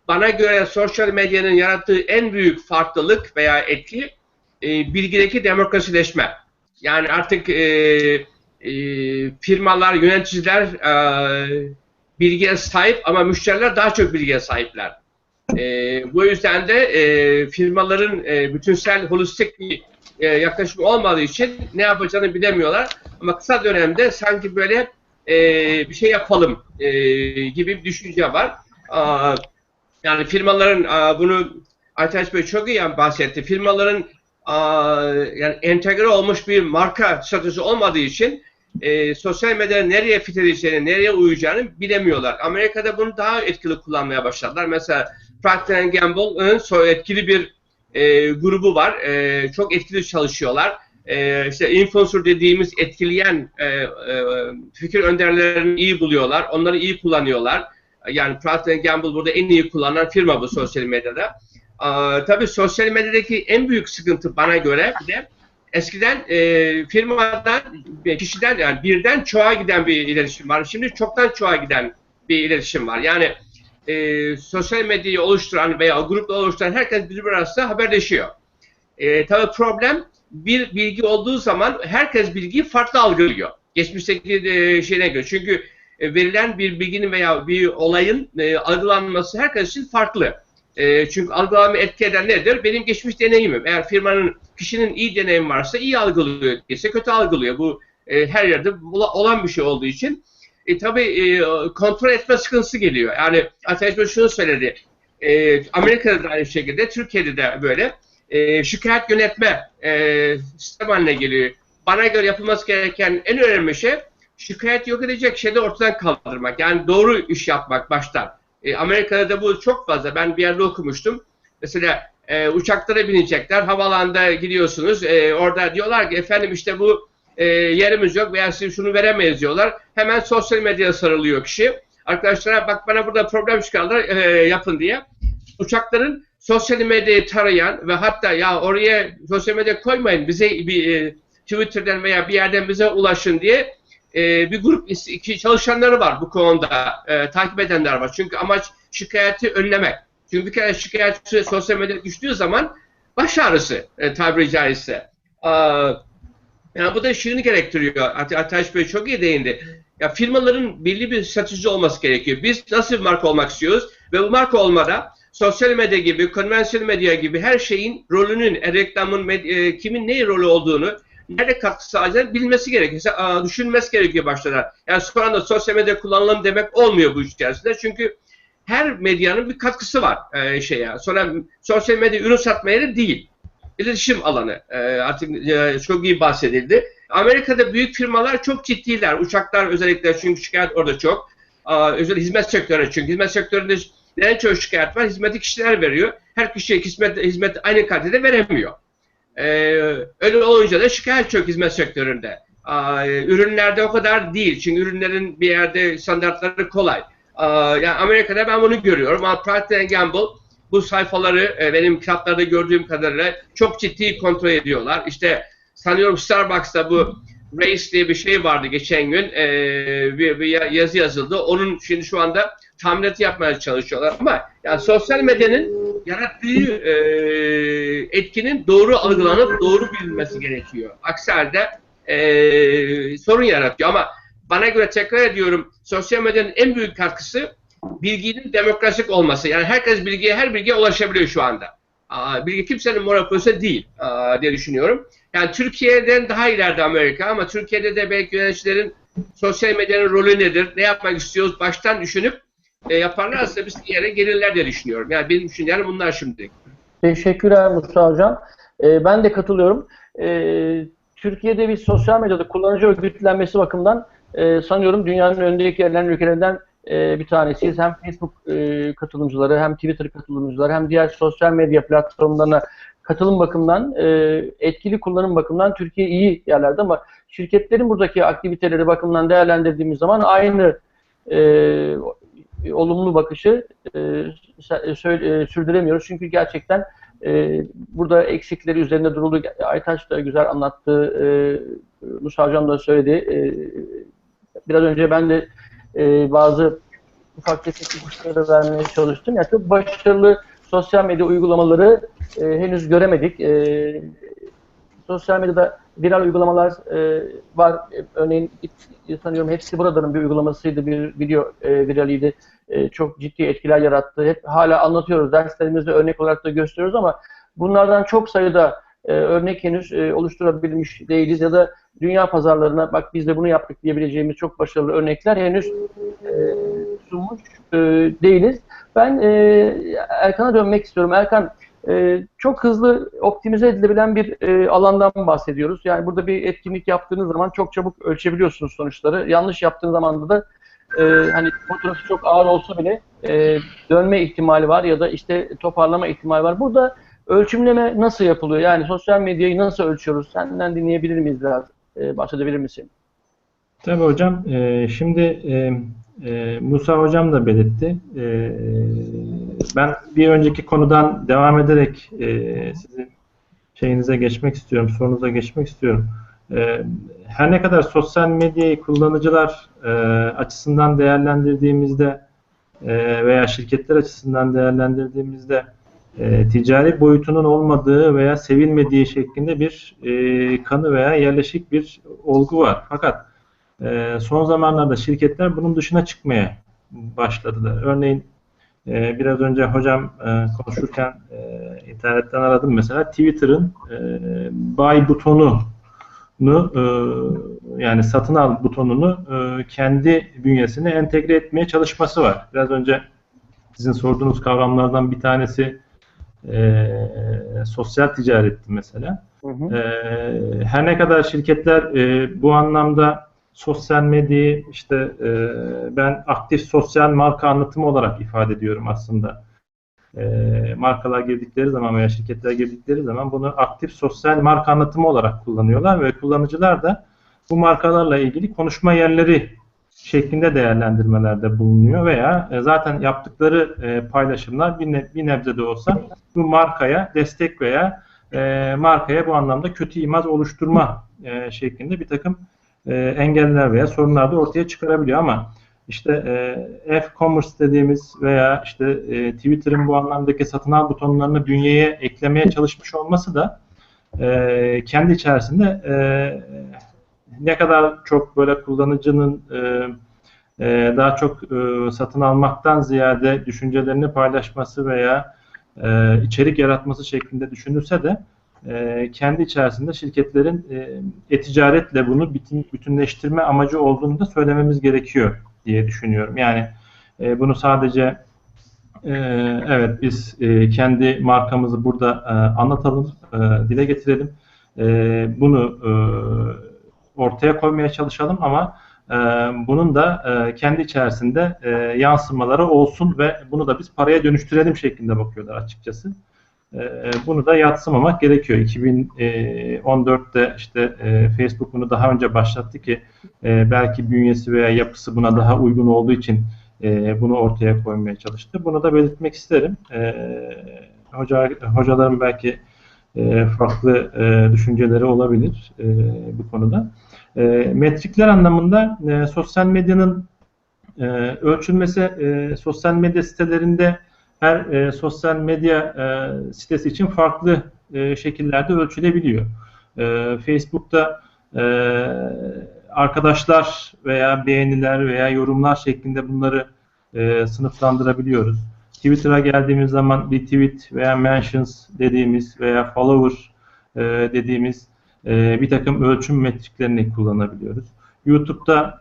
bana göre sosyal medyanın yarattığı en büyük farklılık veya etki bilgideki demokrasileşme. Yani artık firmalar, yöneticiler bilgiye sahip ama müşteriler daha çok bilgiye sahipler. Bu yüzden de firmaların bütünsel, holistik bir yaklaşım olmadığı için ne yapacağını bilemiyorlar. Ama kısa dönemde sanki böyle bir şey yapalım gibi bir düşünce var. Yani firmaların bunu Aytaç Bey çok iyi bahsetti. Firmaların yani entegre olmuş bir marka statüsü olmadığı için sosyal medyada nereye fit edeceğini, nereye uyacağını bilemiyorlar. Amerika'da bunu daha etkili kullanmaya başladılar. Mesela Procter & Gamble'ın etkili bir grubu var. Çok etkili çalışıyorlar. İşte influencer dediğimiz etkileyen fikir önderlerini iyi buluyorlar. Onları iyi kullanıyorlar. Yani Procter & Gamble burada en iyi kullanan firma bu sosyal medyada. Tabii sosyal medyadaki en büyük sıkıntı bana göre bir de eskiden firmadan, kişiden yani birden çoğa giden bir iletişim var. Şimdi çoktan çoğa giden bir iletişim var. Yani sosyal medyayı oluşturan veya grupla oluşturan herkes birbiri arasında haberleşiyor. Tabii problem bir bilgi olduğu zaman herkes bilgiyi farklı algılıyor. Geçmişteki şeyine göre. Çünkü verilen bir bilginin veya bir olayın algılanması herkes için farklı. Çünkü algılamayı etki eden nedir? Benim geçmiş deneyimim. Eğer kişinin iyi deneyim varsa iyi algılıyor, ise kötü algılıyor. Bu her yerde olan bir şey olduğu için. Tabii kontrol etme sıkıntısı geliyor. Yani Ateş Bey şunu söyledi. Amerika'da da aynı şekilde, Türkiye'de de böyle. Şikayet yönetme sistem haline geliyor. Bana göre yapılması gereken en önemli şey şikayet yok edecek şeyleri ortadan kaldırmak. Yani doğru iş yapmak baştan. Amerika'da da bu çok fazla. Ben bir yerde okumuştum. Mesela uçaklara binecekler. Havaalanında gidiyorsunuz. Orada diyorlar ki efendim işte bu yerimiz yok veya size şunu veremeyiz diyorlar. Hemen sosyal medyaya sarılıyor kişi. Arkadaşlara bak bana burada problem çıkardılar yapın diye. Uçakların sosyal medyayı tarayan ve hatta ya oraya sosyal medya koymayın bize bir Twitter'dan veya bir yerden bize ulaşın diye bir grup çalışanları var bu konuda takip edenler var. Çünkü amaç şikayeti önlemek. Çünkü bir kere şikayetçi sosyal medyaya düştüğü zaman baş ağrısı tabiri caizse. Yani bu da şunu gerektiriyor. Ataş Bey çok iyi değindi. Ya firmaların belli bir statüsü olması gerekiyor. Biz nasıl bir marka olmak istiyoruz ve bu marka olmada sosyal medya gibi, konvansiyonel medya gibi her şeyin rolünün, reklamın, kimin ne rolü olduğunu, nerede katkı sağlayacağını bilmesi gerekiyor. Düşünmesi gerekiyor baştan. Yani sonra da sosyal medya kullanalım demek olmuyor bu iş içerisinde. Çünkü her medyanın bir katkısı var şeye. Sonra sosyal medya ürün satma yeri değil. İletişim alanı. Artık çok iyi bahsedildi. Amerika'da büyük firmalar çok ciddiler. Uçaklar özellikle çünkü şikayet orada çok. Özellikle hizmet sektörü çünkü. Hizmet sektöründe en çok şikayet var. Hizmeti kişiler veriyor. Her kişiye hizmet aynı kalitede veremiyor. Öyle olunca da şikayet çok hizmet sektöründe. Ürünlerde o kadar değil. Çünkü ürünlerin bir yerde standartları kolay. Yani Amerika'da ben bunu görüyorum. Ama Procter & Gamble bu sayfaları benim kitaplarda gördüğüm kadarıyla çok ciddi kontrol ediyorlar. İşte sanıyorum Starbucks'ta bu Race diye bir şey vardı geçen gün. Bir yazı yazıldı. Onun şimdi şu anda tamiratı yapmaya çalışıyorlar. Ama yani sosyal medyanın yarattığı etkinin doğru algılanıp doğru bilinmesi gerekiyor. Aksi halde sorun yaratıyor. Ama bana göre tekrar ediyorum sosyal medyanın en büyük katkısı bilginin demokratik olması. Yani herkes her bilgiye ulaşabiliyor şu anda. Bilgi kimsenin monopolisi değil diye düşünüyorum. Yani Türkiye'den daha ileride Amerika ama Türkiye'de de belki yöneticilerin sosyal medyanın rolü nedir, ne yapmak istiyoruz baştan düşünüp yaparlarsa biz yere gelirler diye düşünüyorum. Yani benim düşüncelerim bunlar şimdi. Teşekkürler Mustafa Hocam. Ben de katılıyorum. Türkiye'de bir sosyal medyada kullanıcı örgütlenmesi bakımından sanıyorum dünyanın önündeki yerlerin ülkelerinden bir tanesiyiz. Hem Facebook katılımcıları, hem Twitter katılımcıları, hem diğer sosyal medya platformlarına katılım bakımından, etkili kullanım bakımından Türkiye iyi yerlerde ama şirketlerin buradaki aktiviteleri bakımından değerlendirdiğimiz zaman aynı olumlu bakışı sürdüremiyoruz. Çünkü gerçekten burada eksikleri üzerinde duruldu. Aytaç da güzel anlattı. Musa Hocam da söyledi. Biraz önce ben de bazı ufak tefek ipuçları vermeye çalıştım. Yani çok başarılı sosyal medya uygulamaları henüz göremedik. Sosyal medyada viral uygulamalar var. Örneğin sanıyorum hepsi buradanın bir uygulamasıydı, bir video viraliydi. Çok ciddi etkiler yarattı. Hep hala anlatıyoruz, derslerimizde örnek olarak da gösteriyoruz ama bunlardan çok sayıda örnek henüz oluşturabilmiş değiliz ya da dünya pazarlarına bak biz de bunu yaptık diyebileceğimiz çok başarılı örnekler henüz sunmuş değiliz. Ben Erkan'a dönmek istiyorum. Erkan, çok hızlı optimize edilebilen bir alandan bahsediyoruz. Yani burada bir etkinlik yaptığınız zaman çok çabuk ölçebiliyorsunuz sonuçları. Yanlış yaptığınız zaman da hani fotoğrafı çok ağır olsa bile dönme ihtimali var ya da işte toparlama ihtimali var. Burada ölçümleme nasıl yapılıyor? Yani sosyal medyayı nasıl ölçüyoruz? Senden dinleyebilir miyiz biraz? Bahsedebilir misin? Tabii hocam. Şimdi Musa hocam da belirtti. Ben bir önceki konudan devam ederek sizin şeyinize geçmek istiyorum, sorunuza geçmek istiyorum. Her ne kadar sosyal medyayı kullanıcılar açısından değerlendirdiğimizde veya şirketler açısından değerlendirdiğimizde ticari boyutunun olmadığı veya sevilmediği şeklinde bir kanı veya yerleşik bir olgu var. Fakat son zamanlarda şirketler bunun dışına çıkmaya başladılar. Örneğin biraz önce hocam konuşurken internetten aradım mesela Twitter'ın buy butonunu yani satın al butonunu kendi bünyesine entegre etmeye çalışması var. Biraz önce sizin sorduğunuz kavramlardan bir tanesi sosyal ticaretti mesela. Hı hı. Her ne kadar şirketler bu anlamda sosyal medyayı işte ben aktif sosyal marka anlatımı olarak ifade ediyorum aslında. Markalar girdikleri zaman veya şirketler girdikleri zaman bunu aktif sosyal marka anlatımı olarak kullanıyorlar ve kullanıcılar da bu markalarla ilgili konuşma yerleri şeklinde değerlendirmelerde bulunuyor veya zaten yaptıkları paylaşımlar bir nebze de olsa bu markaya destek veya markaya bu anlamda kötü imaj oluşturma şeklinde bir takım engeller veya sorunlar da ortaya çıkarabiliyor ama işte e-commerce dediğimiz veya işte Twitter'ın bu anlamdaki satın al butonlarını bünyeye eklemeye çalışmış olması da kendi içerisinde ne kadar çok böyle kullanıcının daha çok satın almaktan ziyade düşüncelerini paylaşması veya içerik yaratması şeklinde düşünülse de kendi içerisinde şirketlerin e-ticaretle bunu bütünleştirme amacı olduğunu da söylememiz gerekiyor diye düşünüyorum. Yani bunu sadece evet biz kendi markamızı burada anlatalım, dile getirelim, bunu ortaya koymaya çalışalım ama bunun da kendi içerisinde yansımaları olsun ve bunu da biz paraya dönüştürelim şeklinde bakıyorlar açıkçası. Bunu da yadsımamak gerekiyor. 2014'te işte Facebook bunu daha önce başlattı ki belki bünyesi veya yapısı buna daha uygun olduğu için bunu ortaya koymaya çalıştı. Bunu da belirtmek isterim. Hocaların belki farklı düşünceleri olabilir bu konuda. Metrikler anlamında sosyal medyanın ölçülmesi sosyal medya sitelerinde her sosyal medya sitesi için farklı şekillerde ölçülebiliyor. Facebook'ta arkadaşlar veya beğeniler veya yorumlar şeklinde bunları sınıflandırabiliyoruz. Twitter'a geldiğimiz zaman retweet veya mentions dediğimiz veya follower dediğimiz bir takım ölçüm metriklerini kullanabiliyoruz. YouTube'da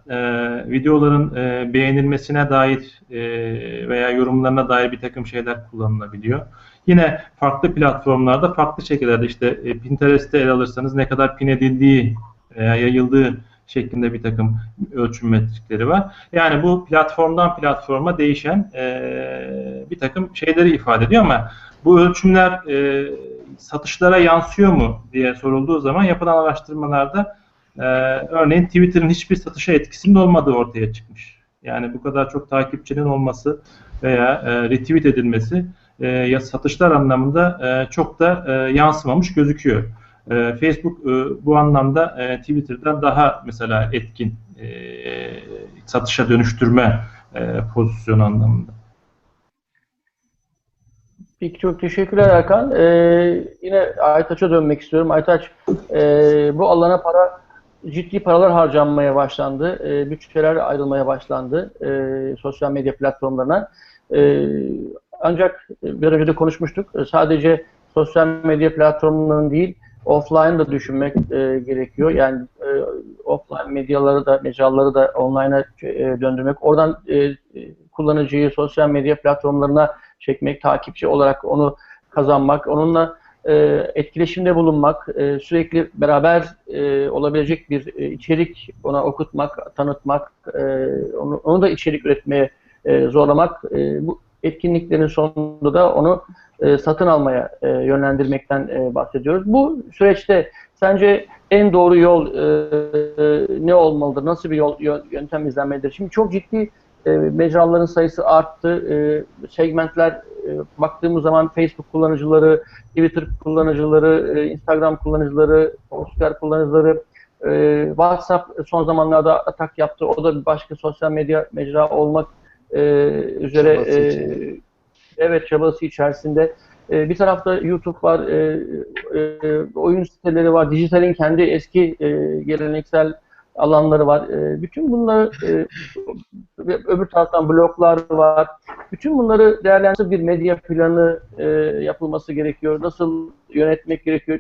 videoların beğenilmesine dair veya yorumlarına dair bir takım şeyler kullanılabiliyor. Yine farklı platformlarda farklı şekillerde işte Pinterest'te ele alırsanız ne kadar pin edildiği veya yayıldığı şeklinde bir takım ölçüm metrikleri var. Yani bu platformdan platforma değişen bir takım şeyleri ifade ediyor ama bu ölçümler satışlara yansıyor mu diye sorulduğu zaman yapılan araştırmalarda örneğin Twitter'ın hiçbir satışa etkisinin olmadığı ortaya çıkmış. Yani bu kadar çok takipçinin olması veya retweet edilmesi satışlar anlamında çok da yansımamış gözüküyor. Facebook bu anlamda Twitter'dan daha mesela etkin satışa dönüştürme pozisyonu anlamında. Peki, çok teşekkürler Erkan. Yine Aytaç'a dönmek istiyorum. Aytaç, bu alana ciddi paralar harcanmaya başlandı. Bütçeler ayrılmaya başlandı sosyal medya platformlarına. Ancak bir önce de konuşmuştuk. Sadece sosyal medya platformlarının değil, offline da düşünmek gerekiyor. Yani offline mecraları da online'a döndürmek, oradan kullanıcıyı sosyal medya platformlarına çekmek, takipçi olarak onu kazanmak, onunla etkileşimde bulunmak, sürekli beraber olabilecek bir içerik ona okutmak, tanıtmak, onu da içerik üretmeye zorlamak, bu etkinliklerin sonunda da onu satın almaya yönlendirmekten bahsediyoruz. Bu süreçte sence en doğru yol ne olmalıdır? Nasıl bir yöntem izlenmelidir? Şimdi çok ciddi mecraların sayısı arttı. Segmentler baktığımız zaman Facebook kullanıcıları, Twitter kullanıcıları, Instagram kullanıcıları, Oscar kullanıcıları, WhatsApp son zamanlarda atak yaptı. O da bir başka sosyal medya mecra olmak üzere evet çabası içerisinde. Bir tarafta YouTube var, oyun siteleri var, dijitalin kendi eski geleneksel alanları var. Bütün bunları öbür taraftan bloglar var. Bütün bunları değerlendirip bir medya planı yapılması gerekiyor. Nasıl yönetmek gerekiyor?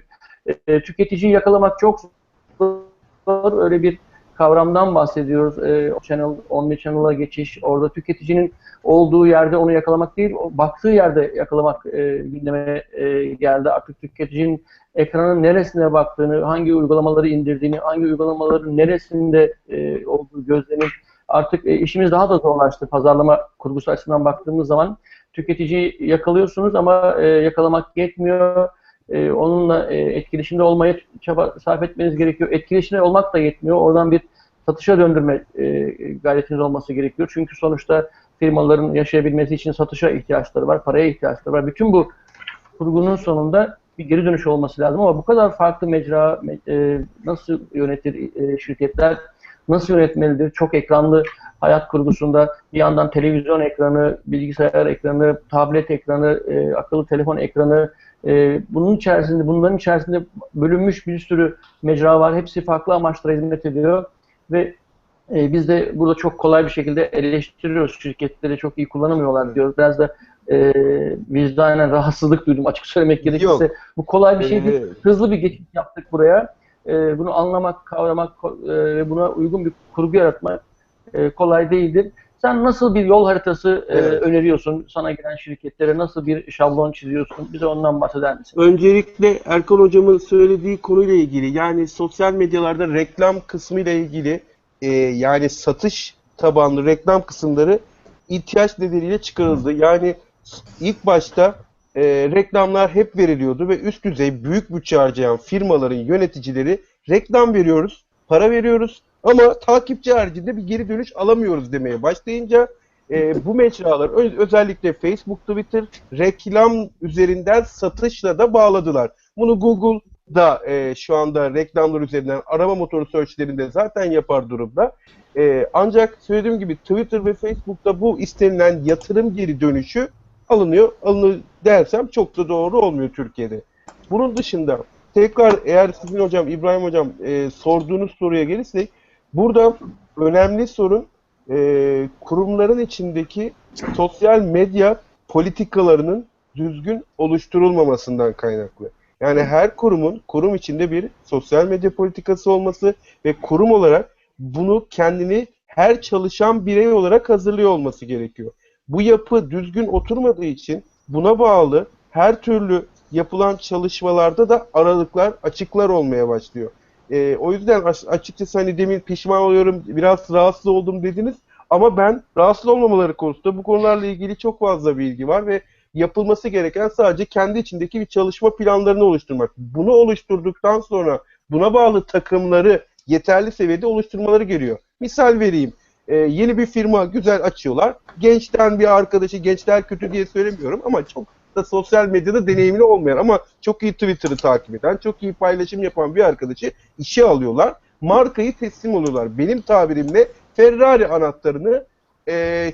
Tüketiciyi yakalamak çok zor. Öyle bir kavramdan bahsediyoruz. Omnichannel'a geçiş. Orada tüketicinin olduğu yerde onu yakalamak değil, baktığı yerde yakalamak gündeme geldi. Artık tüketicinin ekranın neresine baktığını, hangi uygulamaları indirdiğini, hangi uygulamaların neresinde olduğu gözlemini artık işimiz daha da zorlaştı. Pazarlama kurgusu açısından baktığımız zaman tüketiciyi yakalıyorsunuz ama yakalamak yetmiyor. Onunla etkileşimde olmaya çaba sarf etmeniz gerekiyor. Etkileşimde olmak da yetmiyor. Oradan bir satışa döndürme gayretiniz olması gerekiyor. Çünkü sonuçta firmaların yaşayabilmesi için satışa ihtiyaçları var, paraya ihtiyaçları var. Bütün bu kurgunun sonunda bir geri dönüş olması lazım ama bu kadar farklı mecra nasıl yönetir şirketler, nasıl yönetmelidir? Çok ekranlı hayat kurgusunda bir yandan televizyon ekranı, bilgisayar ekranı, tablet ekranı, akıllı telefon ekranı, bunların içerisinde bölünmüş bir sürü mecra var. Hepsi farklı amaçlara hizmet ediyor ve biz de burada çok kolay bir şekilde eleştiriyoruz. Şirketleri çok iyi kullanamıyorlar diyoruz. Biraz da vicdanen rahatsızlık duydum açık söylemek gerekirse. Yok. Bu kolay bir şey değil. Hızlı bir geçiş yaptık buraya. Bunu anlamak, kavramak ve buna uygun bir kurgu yaratmak kolay değildir. Sen nasıl bir yol haritası öneriyorsun? Sana gelen şirketlere nasıl bir şablon çiziyorsun? Bize ondan bahseder misin? Öncelikle Erkan Hocam'ın söylediği konuyla ilgili, yani sosyal medyalarda reklam kısmı ile ilgili yani satış tabanlı reklam kısımları ihtiyaç nedeniyle çıkarıldı. Yani ilk başta reklamlar hep veriliyordu ve üst düzey büyük bütçe harcayan firmaların yöneticileri reklam veriyoruz, para veriyoruz ama takipçi haricinde bir geri dönüş alamıyoruz demeye başlayınca bu mecralar özellikle Facebook, Twitter reklam üzerinden satışla da bağladılar. Bunu Google da şu anda reklamlar üzerinden arama motoru searchlerinde zaten yapar durumda. Ancak söylediğim gibi Twitter ve Facebook'ta bu istenilen yatırım geri dönüşü alınıyor dersem çok da doğru olmuyor Türkiye'de. Bunun dışında tekrar eğer sizin hocam, İbrahim hocam sorduğunuz soruya gelirsek, burada önemli sorun kurumların içindeki sosyal medya politikalarının düzgün oluşturulmamasından kaynaklı. Yani her kurum içinde bir sosyal medya politikası olması ve kurum olarak bunu kendini her çalışan birey olarak hazırlıyor olması gerekiyor. Bu yapı düzgün oturmadığı için buna bağlı her türlü yapılan çalışmalarda da aralıklar, açıklar olmaya başlıyor. O yüzden açıkçası hani demin pişman oluyorum, biraz rahatsız oldum dediniz ama ben rahatsız olmamaları konusunda bu konularla ilgili çok fazla bilgi var ve yapılması gereken sadece kendi içindeki bir çalışma planlarını oluşturmak. Bunu oluşturduktan sonra buna bağlı takımları yeterli seviyede oluşturmaları geliyor. Misal vereyim. Yeni bir firma güzel açıyorlar. Gençten bir arkadaşı, gençler kötü diye söylemiyorum ama çok da sosyal medyada deneyimli olmayan ama çok iyi Twitter'ı takip eden, çok iyi paylaşım yapan bir arkadaşı işe alıyorlar. Markayı teslim oluyorlar. Benim tabirimle Ferrari anahtarını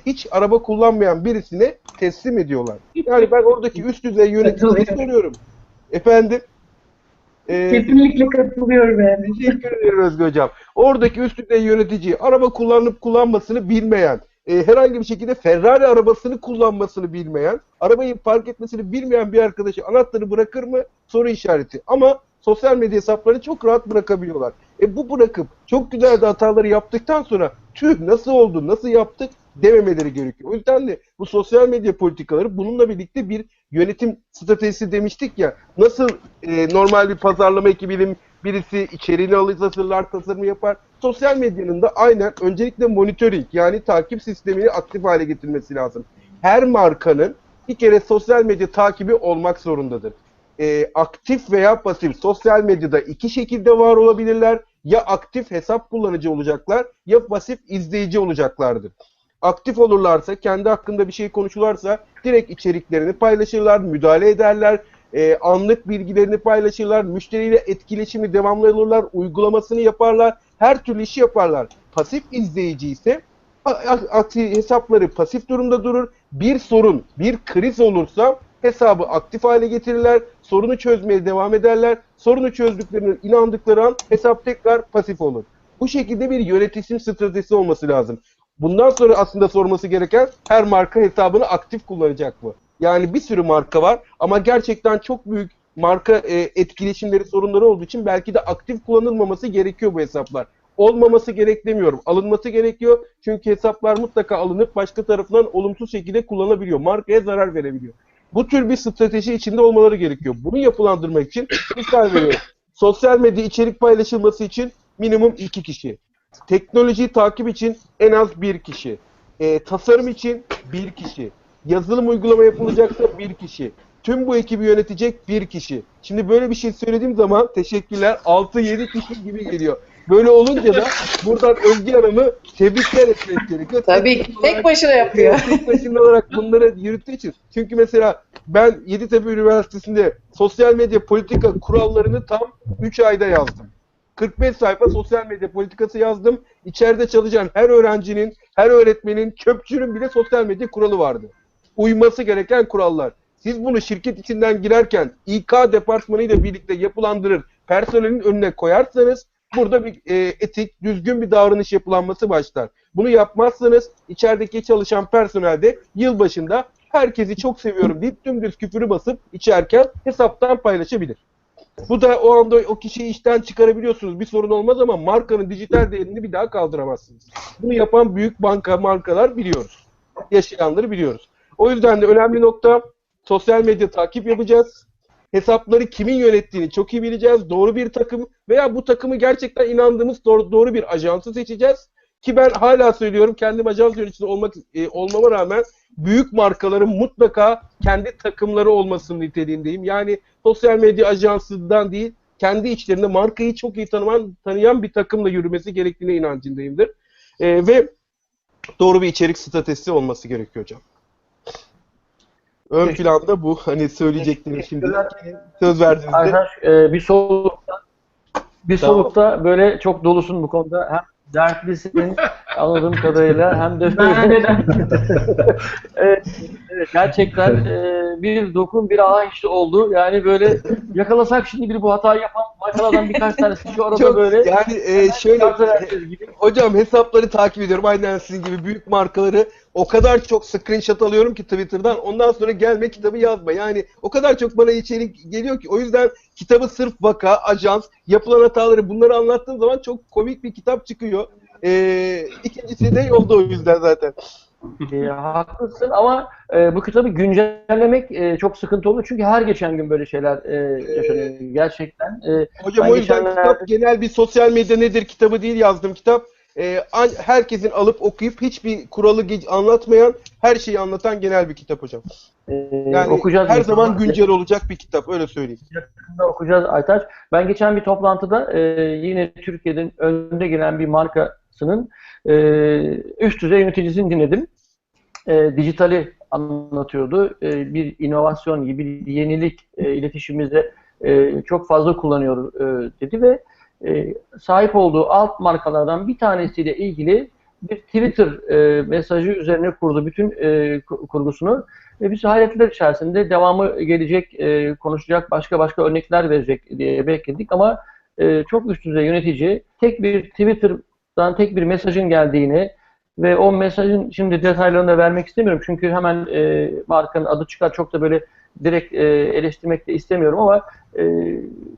hiç araba kullanmayan birisine teslim ediyorlar. Yani ben oradaki üst düzey yöneticiyi soruyorum. Efendim? Kesinlikle katılıyorum yani. Teşekkür ederim Özgür Hocam. Oradaki üst düzey yönetici araba kullanıp kullanmasını bilmeyen, herhangi bir şekilde Ferrari arabasını kullanmasını bilmeyen, arabayı park etmesini bilmeyen bir arkadaşı anahtarı bırakır mı? Soru işareti. Ama sosyal medya hesaplarını çok rahat bırakabiliyorlar. Bu bırakıp çok güzel de hataları yaptıktan sonra tüh nasıl oldu, nasıl yaptık dememeleri gerekiyor. O yüzden de bu sosyal medya politikaları bununla birlikte bir yönetim stratejisi demiştik ya. Nasıl normal bir pazarlama ekibinin birisi içeriğini alır, hazırlar, tasarımı yapar. Sosyal medyanın da aynen öncelikle monitoring yani takip sistemini aktif hale getirmesi lazım. Her markanın bir kere sosyal medya takibi olmak zorundadır. Aktif veya pasif. Sosyal medyada iki şekilde var olabilirler. Ya aktif hesap kullanıcı olacaklar ya pasif izleyici olacaklardır. Aktif olurlarsa, kendi hakkında bir şey konuşurlarsa direkt içeriklerini paylaşırlar, müdahale ederler, anlık bilgilerini paylaşırlar, müşteriyle etkileşimi devamlı olurlar, uygulamasını yaparlar, her türlü işi yaparlar. Pasif izleyici ise hesapları pasif durumda durur. Bir sorun, bir kriz olursa hesabı aktif hale getirirler, sorunu çözmeye devam ederler. Sorunu çözdüklerine inandıkları an hesap tekrar pasif olur. Bu şekilde bir yönetim stratejisi olması lazım. Bundan sonra aslında sorması gereken her marka hesabını aktif kullanacak mı? Yani bir sürü marka var ama gerçekten çok büyük marka etkileşimleri, sorunları olduğu için belki de aktif kullanılmaması gerekiyor bu hesaplar. Olmaması gerek demiyorum. Alınması gerekiyor. Çünkü hesaplar mutlaka alınıp başka tarafından olumsuz şekilde kullanabiliyor. Markaya zarar verebiliyor. Bu tür bir strateji içinde olmaları gerekiyor. Bunu yapılandırmak için misal veriyorum. Sosyal medya içerik paylaşılması için minimum 2 kişi. Teknolojiyi takip için en az 1 kişi. Tasarım için 1 kişi. Yazılım uygulama yapılacaksa 1 kişi. Tüm bu ekibi yönetecek 1 kişi. Şimdi böyle bir şey söylediğim zaman teşekkürler 6-7 kişi gibi geliyor. Böyle olunca da buradan Özge Hanım'ı tebrikler etmek gerekiyor. Tabii tek başına yapıyor. Tek başına olarak bunları yürüttüğü için. Çünkü mesela ben Yeditepe Üniversitesi'nde sosyal medya politika kurallarını tam 3 ayda yazdım. 45 sayfa sosyal medya politikası yazdım. İçeride çalışan her öğrencinin, her öğretmenin, çöpçünün bile sosyal medya kuralı vardı. Uyması gereken kurallar. Siz bunu şirket içinden girerken İK departmanıyla birlikte yapılandırır, personelin önüne koyarsanız burada bir etik, düzgün bir davranış yapılanması başlar. Bunu yapmazsanız içerideki çalışan personel de yılbaşında herkesi çok seviyorum deyip dümdüz küfürü basıp içerken hesaptan paylaşabilir. Bu da o anda o kişiyi işten çıkarabiliyorsunuz. Bir sorun olmaz ama markanın dijital değerini bir daha kaldıramazsınız. Bunu yapan büyük markalar biliyoruz. Yaşayanları biliyoruz. O yüzden de önemli nokta sosyal medya takip yapacağız. Hesapları kimin yönettiğini çok iyi bileceğiz. Doğru bir takım veya bu takımı gerçekten inandığımız doğru bir ajansı seçeceğiz. Ki ben hala söylüyorum kendim ajans yöneticisi olmama rağmen büyük markaların mutlaka kendi takımları olmasının niteliğindeyim. Yani sosyal medya ajansından değil, kendi içlerinde markayı çok iyi tanıyan bir takımla yürümesi gerektiğine inancındayımdır. Ve doğru bir içerik stratejisi olması gerekiyor hocam. Ön planda bu. Hani söyleyecektim şimdi. Söz verdiniz de. Aynen, bir solukta böyle çok dolusun bu konuda. Hem dertlisin anladığım kadarıyla hem de evet, gerçekten bir dokun bir ahenk oldu. Yani böyle yakalasak şimdi bir bu hatayı yapan markalardan birkaç tanesi şu arada Çok, böyle. yani şöyle hocam hesapları takip ediyorum. Aynen sizin gibi büyük markaları o kadar çok screenshot alıyorum ki Twitter'dan. Ondan sonra gelme kitabı yazma. Yani o kadar çok bana içerik geliyor ki. O yüzden kitabı sırf vaka, ajans, yapılan hataları bunları anlattığım zaman çok komik bir kitap çıkıyor. İkincisi de yolda o yüzden zaten. Haklısın ama bu kitabı güncellemek çok sıkıntı olur çünkü her geçen gün böyle şeyler yaşanıyor gerçekten. Hocam o yüzden kitap genel bir sosyal medya nedir kitabı değil yazdım kitap. Herkesin alıp okuyup hiçbir kuralı anlatmayan, her şeyi anlatan genel bir kitap hocam. Yani okuyacağız her zaman güncel olacak bir kitap öyle söyleyeyim. Yakında okuyacağız Aytaç. Ben geçen bir toplantıda yine Türkiye'nin önde gelen bir markasının üst düzey yöneticisini dinledim. Dijitali anlatıyordu. Bir inovasyon gibi bir yenilik iletişimimizde çok fazla kullanıyor dedi ve sahip olduğu alt markalardan bir tanesiyle ilgili bir Twitter mesajı üzerine kurdu bütün kurgusunu ve biz hayretler içerisinde devamı gelecek, konuşacak, başka örnekler verecek diye bekledik ama çok üst düzey yönetici tek bir Twitter'dan tek bir mesajın geldiğini ve o mesajın şimdi detaylarını da vermek istemiyorum çünkü hemen markanın adı çıkar çok da böyle direkt eleştirmek de istemiyorum ama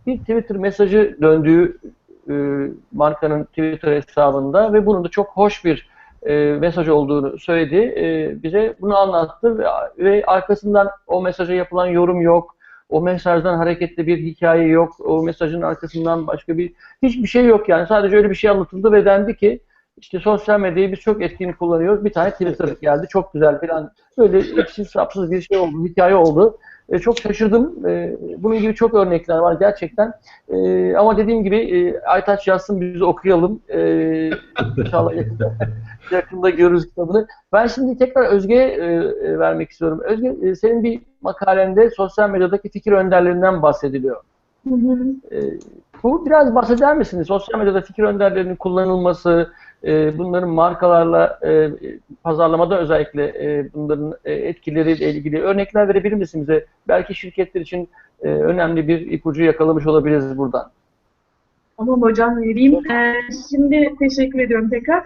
bir Twitter mesajı döndüğü markanın Twitter hesabında ve bunun da çok hoş bir mesaj olduğunu söyledi. Bize bunu anlattı ve arkasından o mesaja yapılan yorum yok. O mesajdan hareketli bir hikaye yok. O mesajın arkasından hiçbir şey yok yani. Sadece öyle bir şey anlatıldı ve dendi ki işte sosyal medyayı biz çok etkin kullanıyoruz. Bir tane Twitter geldi. Çok güzel falan. Böyle içsiz sapsız bir şey oldu. Hikaye oldu. Çok şaşırdım. Bunun gibi çok örnekler var gerçekten. Ama dediğim gibi Aytaç yazsın biz okuyalım. İnşallah yakında görürüz kitabını. Ben şimdi tekrar Özge'ye vermek istiyorum. Özge, senin bir makalende sosyal medyadaki fikir önderlerinden bahsediliyor. Hı hı. Bu biraz bahseder misiniz? Sosyal medyada fikir önderlerinin kullanılması, bunların markalarla pazarlamada özellikle bunların etkileriyle ilgili örnekler verebilir misiniz bize? Belki şirketler için önemli bir ipucu yakalamış olabiliriz buradan. Tamam hocam, vereyim. Şimdi teşekkür ediyorum tekrar.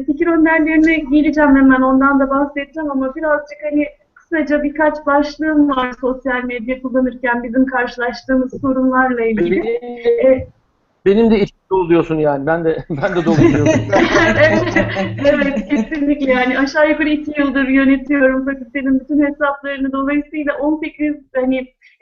Fikir önderlerine geleceğim, hemen ondan da bahsedeceğim ama birazcık hani kısaca birkaç başlığım var sosyal medya kullanırken bizim karşılaştığımız sorunlarla ilgili. Benim de içim dolu diyorsun yani. Ben de dolu diyorsun. Evet, kesinlikle yani aşağı yukarı 2 yıldır yönetiyorum fakültenin bütün hesaplarını. Dolayısıyla 18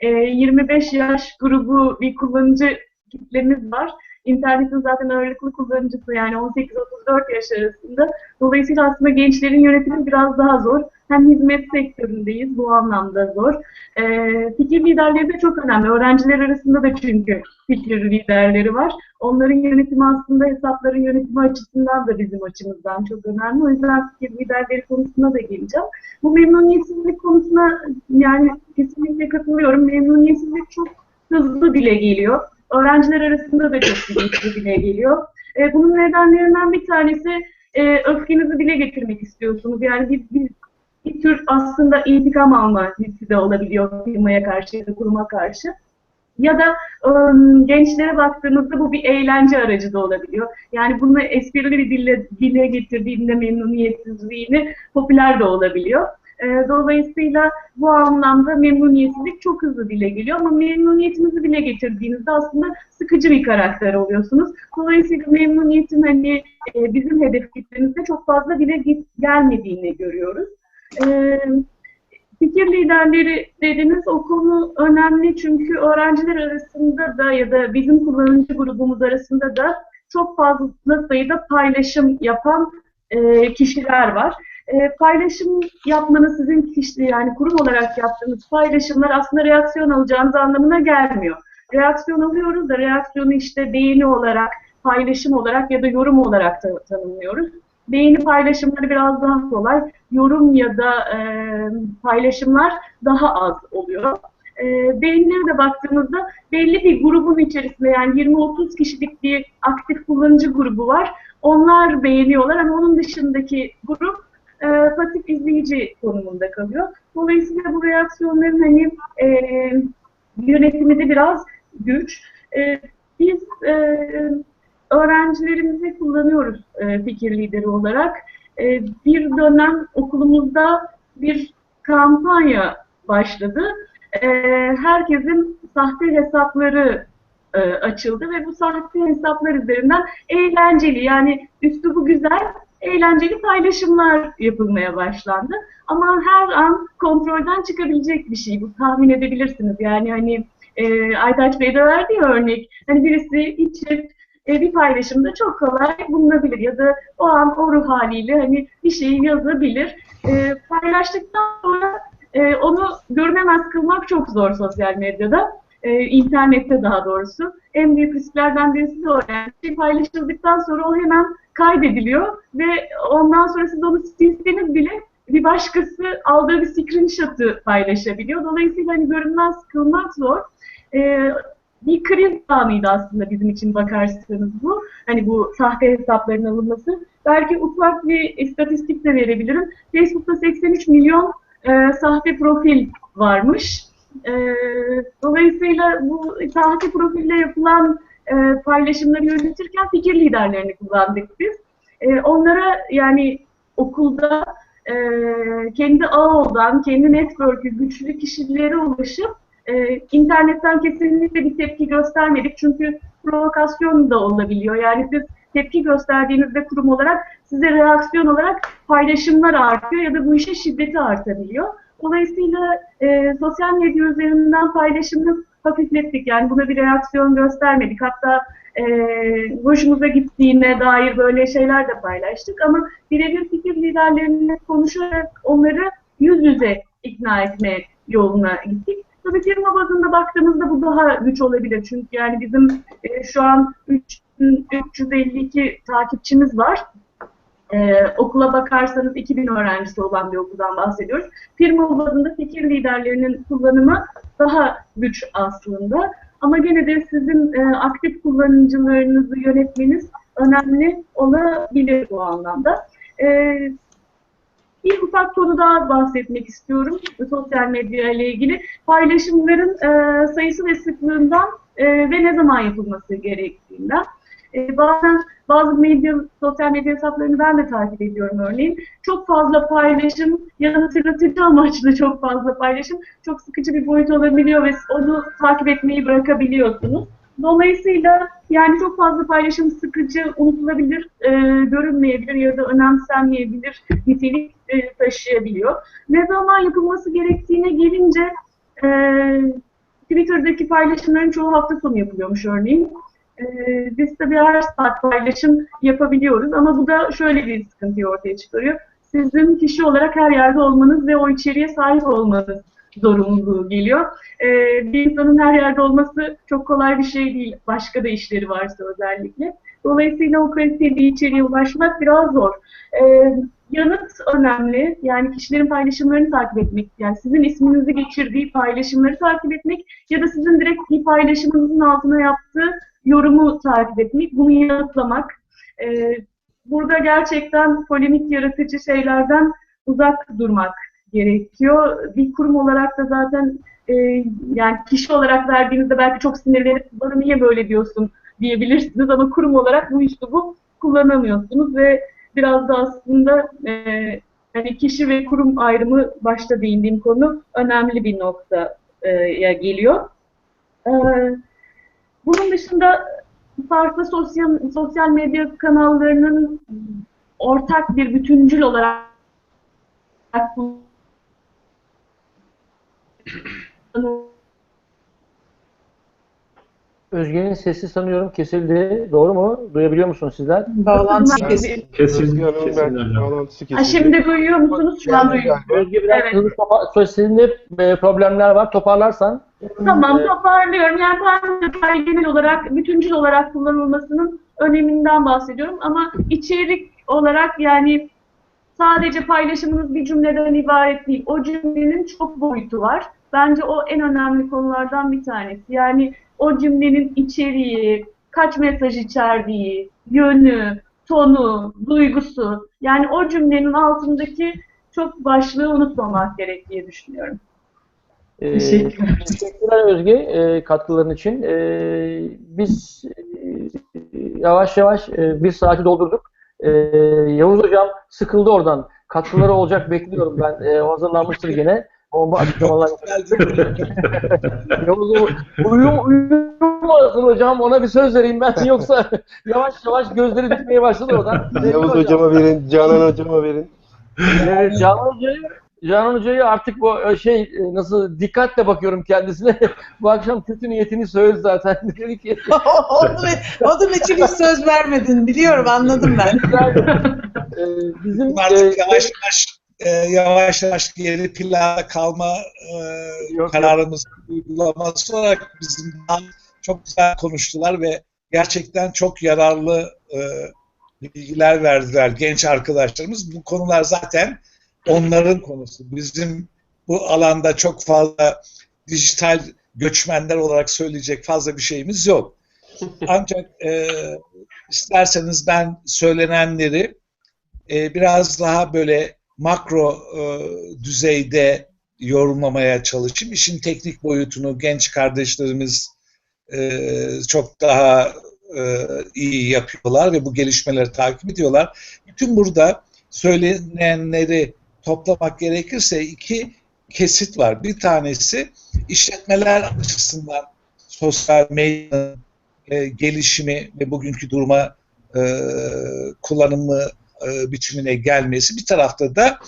25 yaş grubu bir kullanıcı kitlemiz var. İnternetin zaten ağırlıklı kullanıcısı yani 18-34 yaş arasında. Dolayısıyla aslında gençlerin yönetimi biraz daha zor. Hem hizmet sektöründeyiz, bu anlamda zor. Fikir liderleri de çok önemli. Öğrenciler arasında da çünkü fikir liderleri var. Onların yönetimi aslında hesapların yönetimi açısından da bizim açımızdan çok önemli. O yüzden fikir liderleri konusuna da geleceğim. Bu memnuniyetsizlik konusuna yani kesinlikle katılıyorum. Memnuniyetsizlik çok hızlı dile geliyor. Öğrenciler arasında da çok hızlı dile geliyor. Bunun nedenlerinden bir tanesi öfkenizi dile getirmek istiyorsunuz. Yani bir tür aslında intikam alma hissi de olabiliyor firmaya karşı ya da kuruma karşı. Ya da gençlere baktığımızda bu bir eğlence aracı da olabiliyor. Yani bunu esprili bir dile getirdiğinde memnuniyetsizliğini popüler de olabiliyor. Dolayısıyla bu anlamda memnuniyetsizlik çok hızlı dile geliyor ama memnuniyetinizi dile getirdiğinizde aslında sıkıcı bir karakter oluyorsunuz. Dolayısıyla memnuniyetin hani bizim hedef kitlemizde çok fazla dile gelmediğini görüyoruz. Fikir liderleri dediğiniz o konu önemli çünkü öğrenciler arasında da ya da bizim kullanıcı grubumuz arasında da çok fazla sayıda paylaşım yapan kişiler var. Paylaşım yapmanız sizin kişi yani kurum olarak yaptığınız paylaşımlar aslında reaksiyon alacağınız anlamına gelmiyor. Reaksiyon alıyoruz da reaksiyonu işte beğeni olarak, paylaşım olarak ya da yorum olarak tanımlıyoruz. Beğeni paylaşımları biraz daha kolay, yorum ya da paylaşımlar daha az oluyor. Beğenilere de baktığımızda belli bir grubun içerisinde yani 20-30 kişilik bir aktif kullanıcı grubu var. Onlar beğeniyorlar ama onun dışındaki grup pasif izleyici konumunda kalıyor. Dolayısıyla bu reaksiyonların hani yönetimi de biraz güç. Biz öğrencilerimizi kullanıyoruz fikir lideri olarak. Bir dönem okulumuzda bir kampanya başladı. Herkesin sahte hesapları açıldı ve bu sahte hesaplar üzerinden eğlenceli yani üslubu güzel, eğlenceli paylaşımlar yapılmaya başlandı. Ama her an kontrolden çıkabilecek bir şey. Bu tahmin edebilirsiniz. Yani hani Aytaç Bey de verdiği örnek. Hani birisi içip bir paylaşımda çok kolay bulunabilir ya da o an o ruh haliyle hani bir şeyi yazabilir. Paylaştıktan sonra onu görünemez kılmak çok zor sosyal medyada. İnternette daha doğrusu. En büyük risklerden birisi de o. Yani şey paylaşıldıktan sonra o hemen kaydediliyor ve ondan sonra siz onu silseniz bile bir başkası aldığı bir screenshot'ı paylaşabiliyor. Dolayısıyla hani görünmez kılmak zor. Bir kriz anıydı aslında bizim için bakarsanız bu. Hani bu sahte hesapların alınması. Belki ufak bir istatistik de verebilirim. Facebook'ta 83 milyon sahte profil varmış. Dolayısıyla bu sahte profille yapılan paylaşımları yönetirken fikir liderlerini kullandık biz. Onlara yani okulda kendi ağı olan, kendi network'ü güçlü kişilere ulaşıp internetten kesinlikle bir tepki göstermedik. Çünkü provokasyon da olabiliyor. Yani siz tepki gösterdiğinizde kurum olarak size reaksiyon olarak paylaşımlar artıyor ya da bu işin şiddeti artabiliyor. Dolayısıyla sosyal medya üzerinden paylaşımı hafiflettik. Yani buna bir reaksiyon göstermedik. Hatta hoşumuza gittiğine dair böyle şeyler de paylaştık. Ama birebir fikir liderlerine konuşarak onları yüz yüze ikna etme yoluna gittik. Tabii firma bazında baktığımızda bu daha güç olabilir. Çünkü yani bizim şu an 352 takipçimiz var. Okula bakarsanız 2000 öğrencisi olan bir okuldan bahsediyoruz. Firma bazında fikir liderlerinin kullanımı daha güç aslında. Ama gene de sizin aktif kullanıcılarınızı yönetmeniz önemli olabilir bu anlamda. Bir ufak konu daha bahsetmek istiyorum sosyal medya ile ilgili. Paylaşımların sayısı ve sıklığından ve ne zaman yapılması gerektiğinden. Bazen bazı sosyal medya hesaplarını ben de takip ediyorum örneğin. Çok fazla paylaşım ya da hatırlatıcı amaçlı çok fazla paylaşım çok sıkıcı bir boyut olabiliyor ve onu takip etmeyi bırakabiliyorsunuz. Dolayısıyla yani çok fazla paylaşım sıkıcı, unutulabilir, görünmeyebilir ya da önemsenmeyebilir nitelik taşıyabiliyor. Ne zaman yapılması gerektiğine gelince Twitter'daki paylaşımların çoğu hafta sonu yapılıyormuş örneğin. Biz tabii her saat paylaşım yapabiliyoruz ama bu da şöyle bir sıkıntıyı ortaya çıkarıyor. Sizin kişi olarak her yerde olmanız ve o içeriğe sahip olmanız zorunluluğu geliyor. Bir insanın her yerde olması çok kolay bir şey değil. Başka da işleri varsa özellikle. Dolayısıyla o kaliteli içeriğe ulaşmak biraz zor. Yanıt önemli. Yani kişilerin paylaşımlarını takip etmek. Yani sizin isminizi geçirdiği paylaşımları takip etmek ya da sizin direkt bir paylaşımınızın altına yaptığı yorumu takip etmek, bunu yanıtlamak. Burada gerçekten polemik yaratıcı şeylerden uzak durmak gerekiyor. Bir kurum olarak da zaten yani kişi olarak verdiğinizde belki çok sinirlenip bana niye böyle diyorsun diyebilirsiniz ama kurum olarak bu üslubu kullanamıyorsunuz ve biraz da aslında hani kişi ve kurum ayrımı başta değindiğim konu önemli bir noktaya geliyor. Bunun dışında farklı sosyal medya kanallarının ortak bir bütüncül olarak Özge'nin sesi sanıyorum kesildi. Doğru mu? Duyabiliyor musunuz sizler? Bağlantı kesildi. Kesildi Bağlantısı Ha, kesildi. şimdi duyuyor musunuz? Şu an duyuyorum. Özge biraz Evet. hızlı sesinde problemler var. Toparlarsan. Tamam, toparlıyorum. Yani paylaşım genel olarak, bütüncül olarak kullanılmasının öneminden bahsediyorum. Ama içerik olarak yani sadece paylaşımınız bir cümleden ibaret değil. O cümlenin çok boyutu var. Bence o en önemli konulardan bir tanesi. Yani o cümlenin içeriği, kaç mesaj içerdiği, yönü, tonu, duygusu. Yani o cümlenin altındaki çok başlığı unutmamak gerek diye düşünüyorum. Teşekkürler Özge katkıların için. Biz yavaş yavaş bir saati doldurduk. Yavuz Hocam sıkıldı oradan. Katkıları olacak bekliyorum ben. Hazırlanmıştır gene. Bomba açıklamalar. Yavuz uyumasın hocam, ona bir söz vereyim ben yoksa yavaş yavaş gözleri düşmeye başladı oradan. Yavuz hocama verin, Canan hocama verin. Canan Hoca'yı artık bu nasıl dikkatle bakıyorum kendisine. Bu akşam kötü niyetini söyledi zaten. Dedi ki Onun için hiç söz vermedin. Biliyorum, anladım ben. Bizim artık yavaş yavaş geri plana kalma kararımızı uygulaması olarak bizim çok güzel konuştular ve gerçekten çok yararlı bilgiler verdiler genç arkadaşlarımız. Bu konular zaten onların konusu. Bizim bu alanda çok fazla dijital göçmenler olarak söyleyecek fazla bir şeyimiz yok. Ancak isterseniz ben söylenenleri biraz daha böyle makro düzeyde yorumlamaya çalışayım. İşin teknik boyutunu genç kardeşlerimiz çok daha iyi yapıyorlar ve bu gelişmeleri takip ediyorlar. Bütün burada söylenenleri toplamak gerekirse iki kesit var. Bir tanesi işletmeler açısından sosyal medyanın gelişimi ve bugünkü duruma kullanımı biçimine gelmesi, bir tarafta da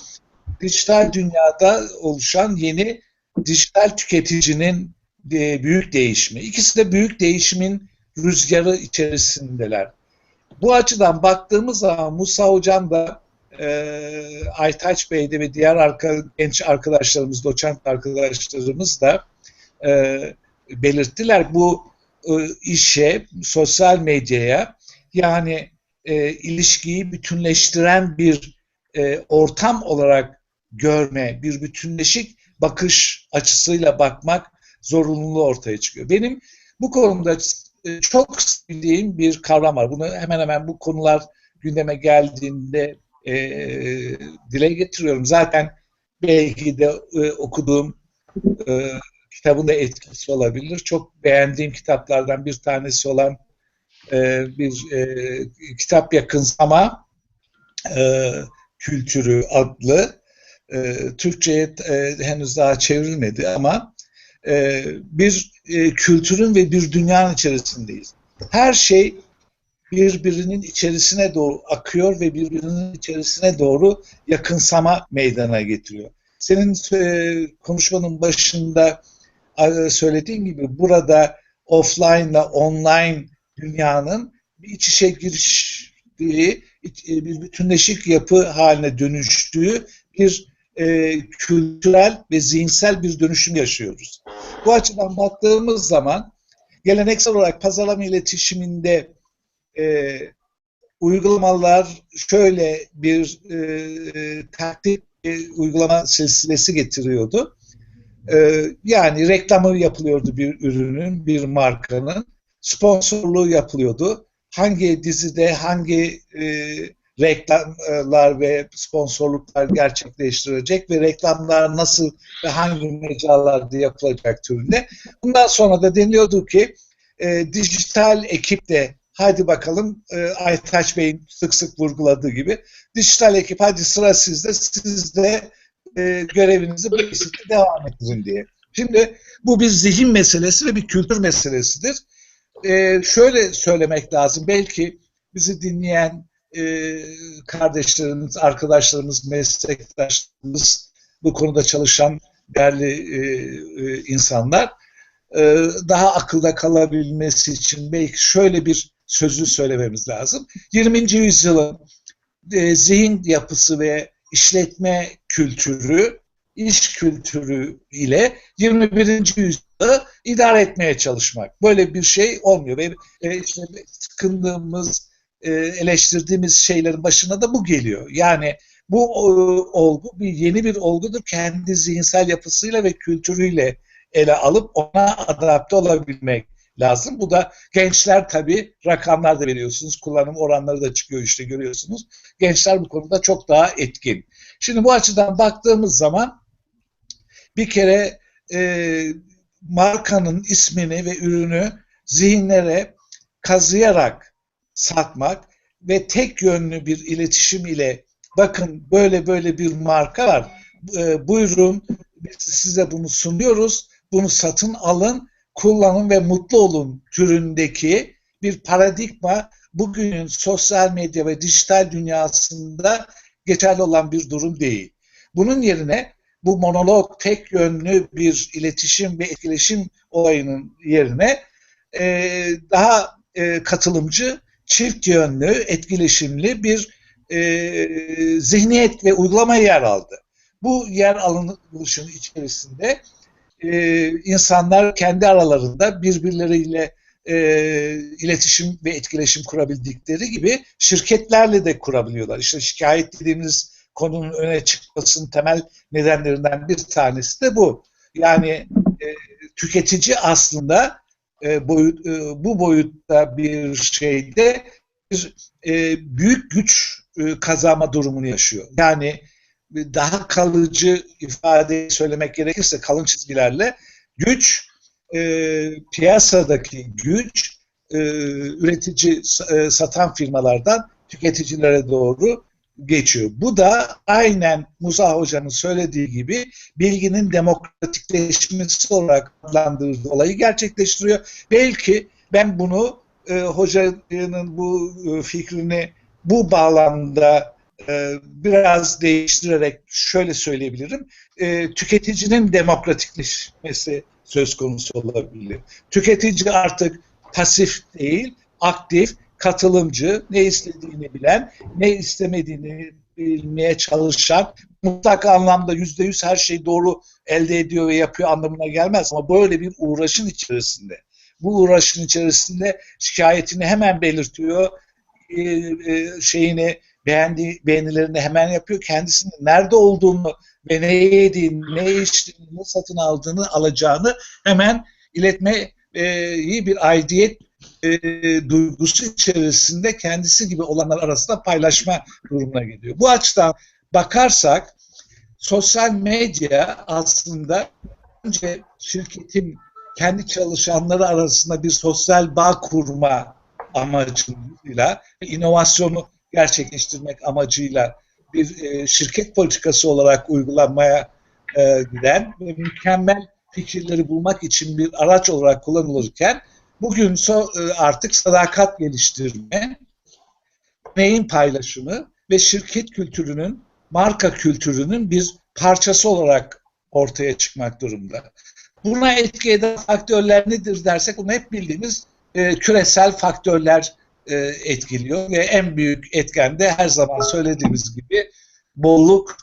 dijital dünyada oluşan yeni dijital tüketicinin büyük değişimi. İkisi de büyük değişimin rüzgarı içerisindeler. Bu açıdan baktığımız zaman Musa Hocam da Aytaç Bey'de ve diğer genç arkadaşlarımız, doçent arkadaşlarımız da belirttiler bu işe, sosyal medyaya, yani ilişkiyi bütünleştiren bir ortam olarak görme, bir bütünleşik bakış açısıyla bakmak zorunluluğu ortaya çıkıyor. Benim bu konuda çok sevdiğim bir kavram var. Bunu hemen hemen bu konular gündeme geldiğinde dile getiriyorum. Zaten belki de okuduğum kitabın da etkisi olabilir. Çok beğendiğim kitaplardan bir tanesi olan bir kitap yakınsama kültürü adlı, Türkçe'ye henüz daha çevrilmedi ama bir kültürün ve bir dünyanın içerisindeyiz. Her şey birbirinin içerisine doğru akıyor ve birbirinin içerisine doğru yakınsama meydana getiriyor. Senin konuşmanın başında söylediğin gibi burada offline ile online dünyanın bir iç içe giriştiği, bir bütünleşik yapı haline dönüştüğü bir kültürel ve zihinsel bir dönüşüm yaşıyoruz. Bu açıdan baktığımız zaman geleneksel olarak pazarlama iletişiminde uygulamalar şöyle bir taktik uygulama silsilesi getiriyordu. Yani reklamı yapılıyordu bir ürünün, bir markanın, sponsorluğu yapılıyordu. Hangi dizide hangi reklamlar ve sponsorluklar gerçekleştirecek ve reklamlar nasıl ve hangi mecralarda yapılacak türünde. Bundan sonra da deniliyordu ki dijital ekip de hadi bakalım Aytaç Bey'in sık sık vurguladığı gibi dijital ekip hadi sıra sizde, siz de görevinizi bu şekilde devam ettirin diye. Şimdi bu bir zihin meselesi ve bir kültür meselesidir. Şöyle söylemek lazım, belki bizi dinleyen kardeşlerimiz, arkadaşlarımız, meslektaşlarımız, bu konuda çalışan değerli insanlar daha akılda kalabilmesi için belki şöyle bir sözü söylememiz lazım. 20. yüzyılın zihin yapısı ve işletme kültürü, iş kültürü ile 21. yüzyılda idare etmeye çalışmak. Böyle bir şey olmuyor. Ve işte sıkındığımız, eleştirdiğimiz şeylerin başına da bu geliyor. Yani bu olgu yeni bir olgudur. Kendi zihinsel yapısıyla ve kültürüyle ele alıp ona adapte olabilmek lazım. Bu da gençler, tabii rakamlar da veriyorsunuz. Kullanım oranları da çıkıyor, işte görüyorsunuz. Gençler bu konuda çok daha etkin. Şimdi bu açıdan baktığımız zaman bir kere markanın ismini ve ürünü zihinlere kazıyarak satmak ve tek yönlü bir iletişim ile bakın böyle böyle bir marka var, buyurun biz size bunu sunuyoruz, bunu satın alın, kullanın ve mutlu olun türündeki bir paradigma bugünün sosyal medya ve dijital dünyasında geçerli olan bir durum değil. Bunun yerine bu monolog, tek yönlü bir iletişim ve etkileşim olayının yerine daha katılımcı, çift yönlü, etkileşimli bir zihniyet ve uygulama yer aldı. Bu yer alınışın içerisinde insanlar kendi aralarında birbirleriyle iletişim ve etkileşim kurabildikleri gibi şirketlerle de kurabiliyorlar. İşte şikayet dediğimiz konunun öne çıkmasının temel nedenlerinden bir tanesi de bu. Yani tüketici aslında bu boyutta bir şeyde bir büyük güç kazanma durumunu yaşıyor. Yani daha kalıcı ifade söylemek gerekirse kalın çizgilerle güç, piyasadaki güç üretici, satan firmalardan tüketicilere doğru geçiyor. Bu da aynen Musa Hoca'nın söylediği gibi bilginin demokratikleşmesi olarak adlandırdığı olayı gerçekleştiriyor. Belki ben bunu hocanın bu fikrini bu bağlamda biraz değiştirerek şöyle söyleyebilirim. Tüketicinin demokratikleşmesi söz konusu olabilir. Tüketici artık pasif değil, aktif, katılımcı, ne istediğini bilen, ne istemediğini bilmeye çalışan, mutlak anlamda %100 her şeyi doğru elde ediyor ve yapıyor anlamına gelmez ama böyle bir uğraşın içerisinde. Bu uğraşın içerisinde şikayetini hemen belirtiyor, beğenilerini hemen yapıyor, kendisinin nerede olduğunu ve ne yediğini, ne içtiğini, ne satın aldığını, alacağını hemen iletmeyi bir aidiyet duygusu içerisinde kendisi gibi olanlar arasında paylaşma durumuna geliyor. Bu açıdan bakarsak sosyal medya aslında önce şirketin kendi çalışanları arasında bir sosyal bağ kurma amacıyla, inovasyonu gerçekleştirmek amacıyla bir şirket politikası olarak uygulanmaya giden ve mükemmel fikirleri bulmak için bir araç olarak kullanılırken bugün artık sadakat geliştirme, neyin paylaşımı ve şirket kültürünün, marka kültürünün bir parçası olarak ortaya çıkmak durumda. Buna etki eden faktörler nedir dersek, bunu hep bildiğimiz küresel faktörler etkiliyor ve en büyük etken de her zaman söylediğimiz gibi bolluk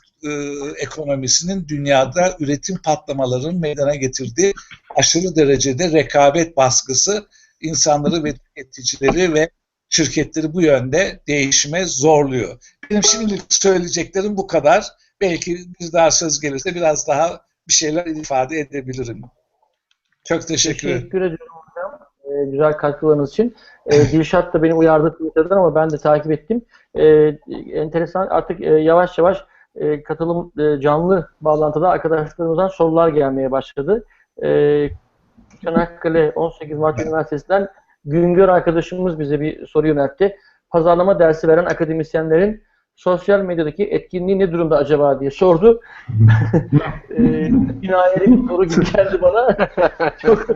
ekonomisinin dünyada üretim patlamalarının meydana getirdiği aşırı derecede rekabet baskısı insanları ve tüketicileri ve şirketleri bu yönde değişime zorluyor. Benim şimdilik söyleyeceklerim bu kadar. Belki bir daha söz gelirse biraz daha bir şeyler ifade edebilirim. Çok teşekkür ederim. Teşekkür ediyorum hocam. Güzel katkılarınız için. Dilşat da beni uyardı Twitter'dan ama ben de takip ettim. Enteresan, artık yavaş yavaş katılım canlı bağlantıda arkadaşlarımızdan sorular gelmeye başladı. Çanakkale 18 Mart Üniversitesi'nden Güngör arkadaşımız bize bir soru yöneltti. Pazarlama dersi veren akademisyenlerin sosyal medyadaki etkinliği ne durumda acaba diye sordu. Kinayeli bir soru gibi geldi bana. Çok,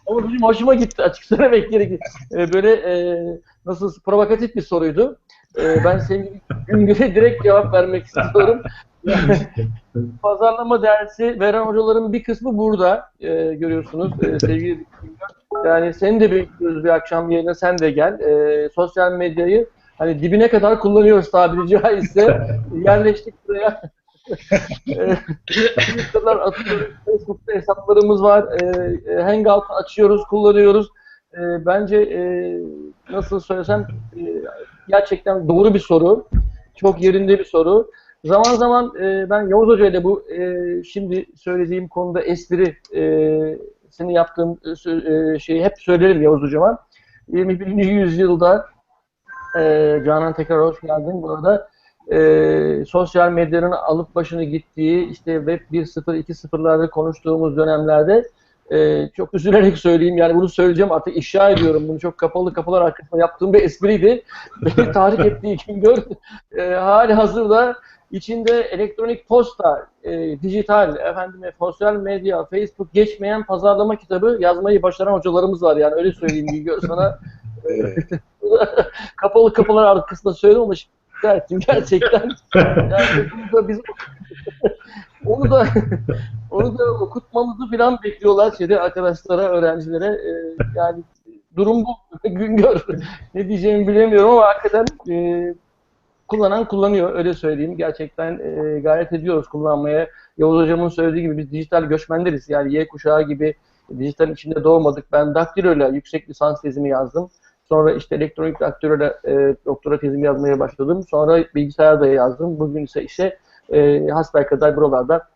ama benim hoşuma gitti, açık söylemek gerekir. Böyle nasıl provokatif bir soruydu. Ben sevgili Güngör'e direkt cevap vermek istiyorum. Pazarlama dersi veren hocaların bir kısmı burada, görüyorsunuz sevgili Güngör. Yani seni de bekliyoruz bir akşam yerine, sen de gel. Sosyal medyayı hani dibine kadar kullanıyoruz tabiri caizse. Yerleştik buraya. Twitter'lar atıyoruz, Facebook'ta hesaplarımız var. Hangout açıyoruz, kullanıyoruz. Bence nasıl söylesem gerçekten doğru bir soru. Çok yerinde bir soru. Zaman zaman ben Yavuz Hoca ile bu şimdi söylediğim konuda esprisini yaptığım şeyi hep söylerim Yavuz Hocama. 21. yüzyılda Canan, tekrar hoş geldin. Burada sosyal medyanın alıp başını gittiği, işte Web 1.0, 2.0'larda konuştuğumuz dönemlerde çok üzülerek söyleyeyim, yani bunu söyleyeceğim, artık ifşa ediyorum. Bunu çok kapalı kapılar arkasında yaptığım bir espriydi. Beni tahrik ettiği Güngör hali hazırda içinde elektronik posta, dijital, sosyal medya, Facebook geçmeyen pazarlama kitabı yazmayı başaran hocalarımız var, yani öyle söyleyeyim Güngör sana. Kapalı kapılar arkasında söyledim ama gerçekten yani biz onu da okutmamızı falan bekliyorlar arkadaşlara, öğrencilere. Yani durum bu. Güngör. Ne diyeceğimi bilemiyorum ama hakikaten kullanan kullanıyor, öyle söyleyeyim. Gerçekten gayret ediyoruz kullanmaya. Yavuz Hocam'ın söylediği gibi biz dijital göçmenleriz. Yani Y kuşağı gibi dijital içinde doğmadık. Ben daktiloyla yüksek lisans tezimi yazdım. Sonra işte elektronik daktiloyla doktora tezimi yazmaya başladım. Sonra bilgisayarda yazdım. Bugün ise hasbelkader buralarda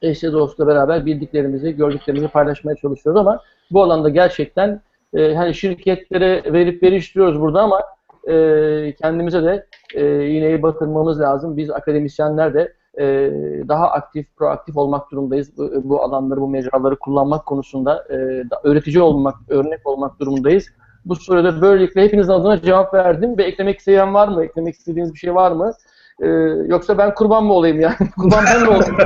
eşle dostla beraber bildiklerimizi, gördüklerimizi paylaşmaya çalışıyoruz ama bu alanda gerçekten hani şirketlere verip veriştiriyoruz burada ama kendimize de iğneyi batırmamız lazım. Biz akademisyenler de daha aktif, proaktif olmak durumundayız. Bu alanları, bu mecraları kullanmak konusunda öğretici olmak, örnek olmak durumundayız. Bu soruda böylelikle hepinizin adına cevap verdim ve eklemek isteyen var mı? Eklemek istediğiniz bir şey var mı? Yoksa ben kurban mı olayım yani? Kurban ben mi olayım?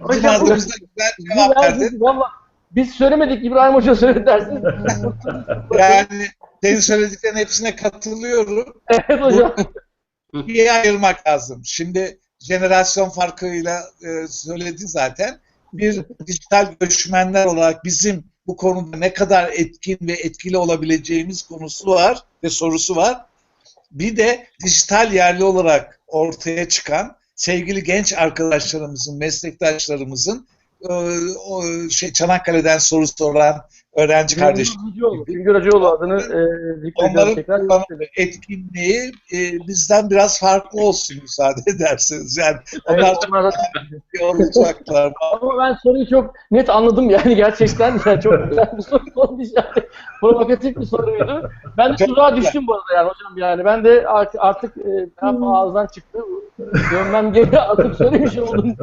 Bizim adımızda güzel cevap verdin. Biz söylemedik, İbrahim Hoca söyledi dersiniz. Yani senin söylediklerin hepsine katılıyorum. Evet hocam. İyi ayırmak lazım. Şimdi jenerasyon farkıyla söyledi zaten. Bir dijital göçmenler olarak bizim bu konuda ne kadar etkin ve etkili olabileceğimiz konusu var ve sorusu var. Bir de dijital yerli olarak ortaya çıkan sevgili genç arkadaşlarımızın, meslektaşlarımızın Çanakkale'den soru soran öğrenci kardeşim. Güngör Hacıoğlu adını zikrediyorum tekrar. Onların etkinliği bizden biraz farklı olsun müsaade ederseniz. Yani onlar olacaklar. Ama ben soruyu çok net anladım yani gerçekten. Yani çok güzel bir soru oldu yani. Provokatif bir soruydu. Ben de tuzağa düştüm bu arada yani hocam yani. Ben de artık ağızdan çıktı. Dönmem geri artık söylemiş oldum.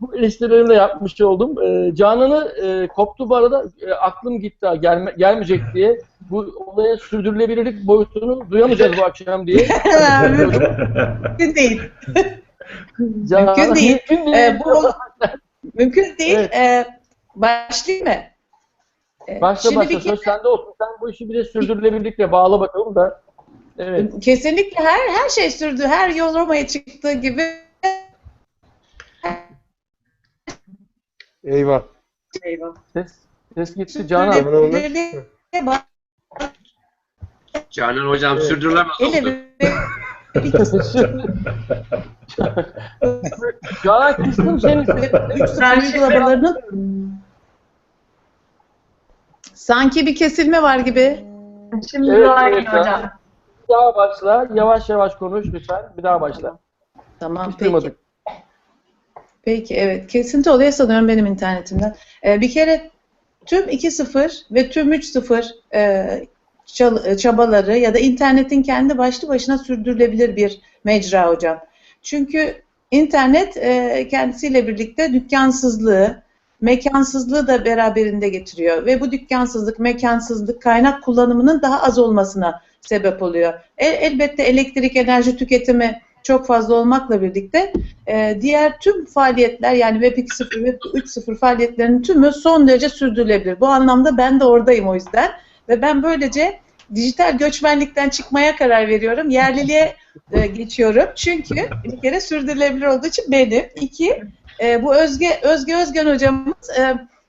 Bu eleştirilerimi de yapmış oldum. Canan'ı koptu bu arada. Aklım gitti gelmeyecek diye. Bu olaya sürdürülebilirlik boyutunu duyamayacağız bu akşam diye. Mümkün değil. Canan, Mümkün değil. Mümkün değil. Mümkün değil. Evet. Başlayayım mı? Başla. Söz sende olsun. Sen bu işi bir de sürdürülebilirlikle bağla bakalım da. Evet. Kesinlikle her şey sürdü. Her yol Roma'ya çıktığı gibi. Eyvah. Ses gitti Canan. Canan hocam sürdürülemez oldu. Canan kıstım seni. Uygulamalarının sanki bir kesilme var gibi. Şimdi Evet, daha iyi evet, hocam. Bir daha başla. Yavaş yavaş konuş lütfen. Bir daha başla. Tamam, Hiç peki. duymadık. Peki, evet. Kesinti oluyor sanıyorum benim internetimden. Bir kere tüm 2.0 ve tüm 3.0 çabaları ya da internetin kendi başlı başına sürdürülebilir bir mecra hocam. Çünkü internet kendisiyle birlikte dükkansızlığı, mekansızlığı da beraberinde getiriyor ve bu dükkansızlık, mekansızlık kaynak kullanımının daha az olmasına sebep oluyor. Elbette elektrik, enerji tüketimi çok fazla olmakla birlikte diğer tüm faaliyetler yani Web 2.0 ve 3.0 faaliyetlerinin tümü son derece sürdürülebilir. Bu anlamda ben de oradayım o yüzden ve ben böylece dijital göçmenlikten çıkmaya karar veriyorum. Yerliliğe geçiyorum. Çünkü bir kere sürdürülebilir olduğu için benim. İki, bu Özge Özgen hocamız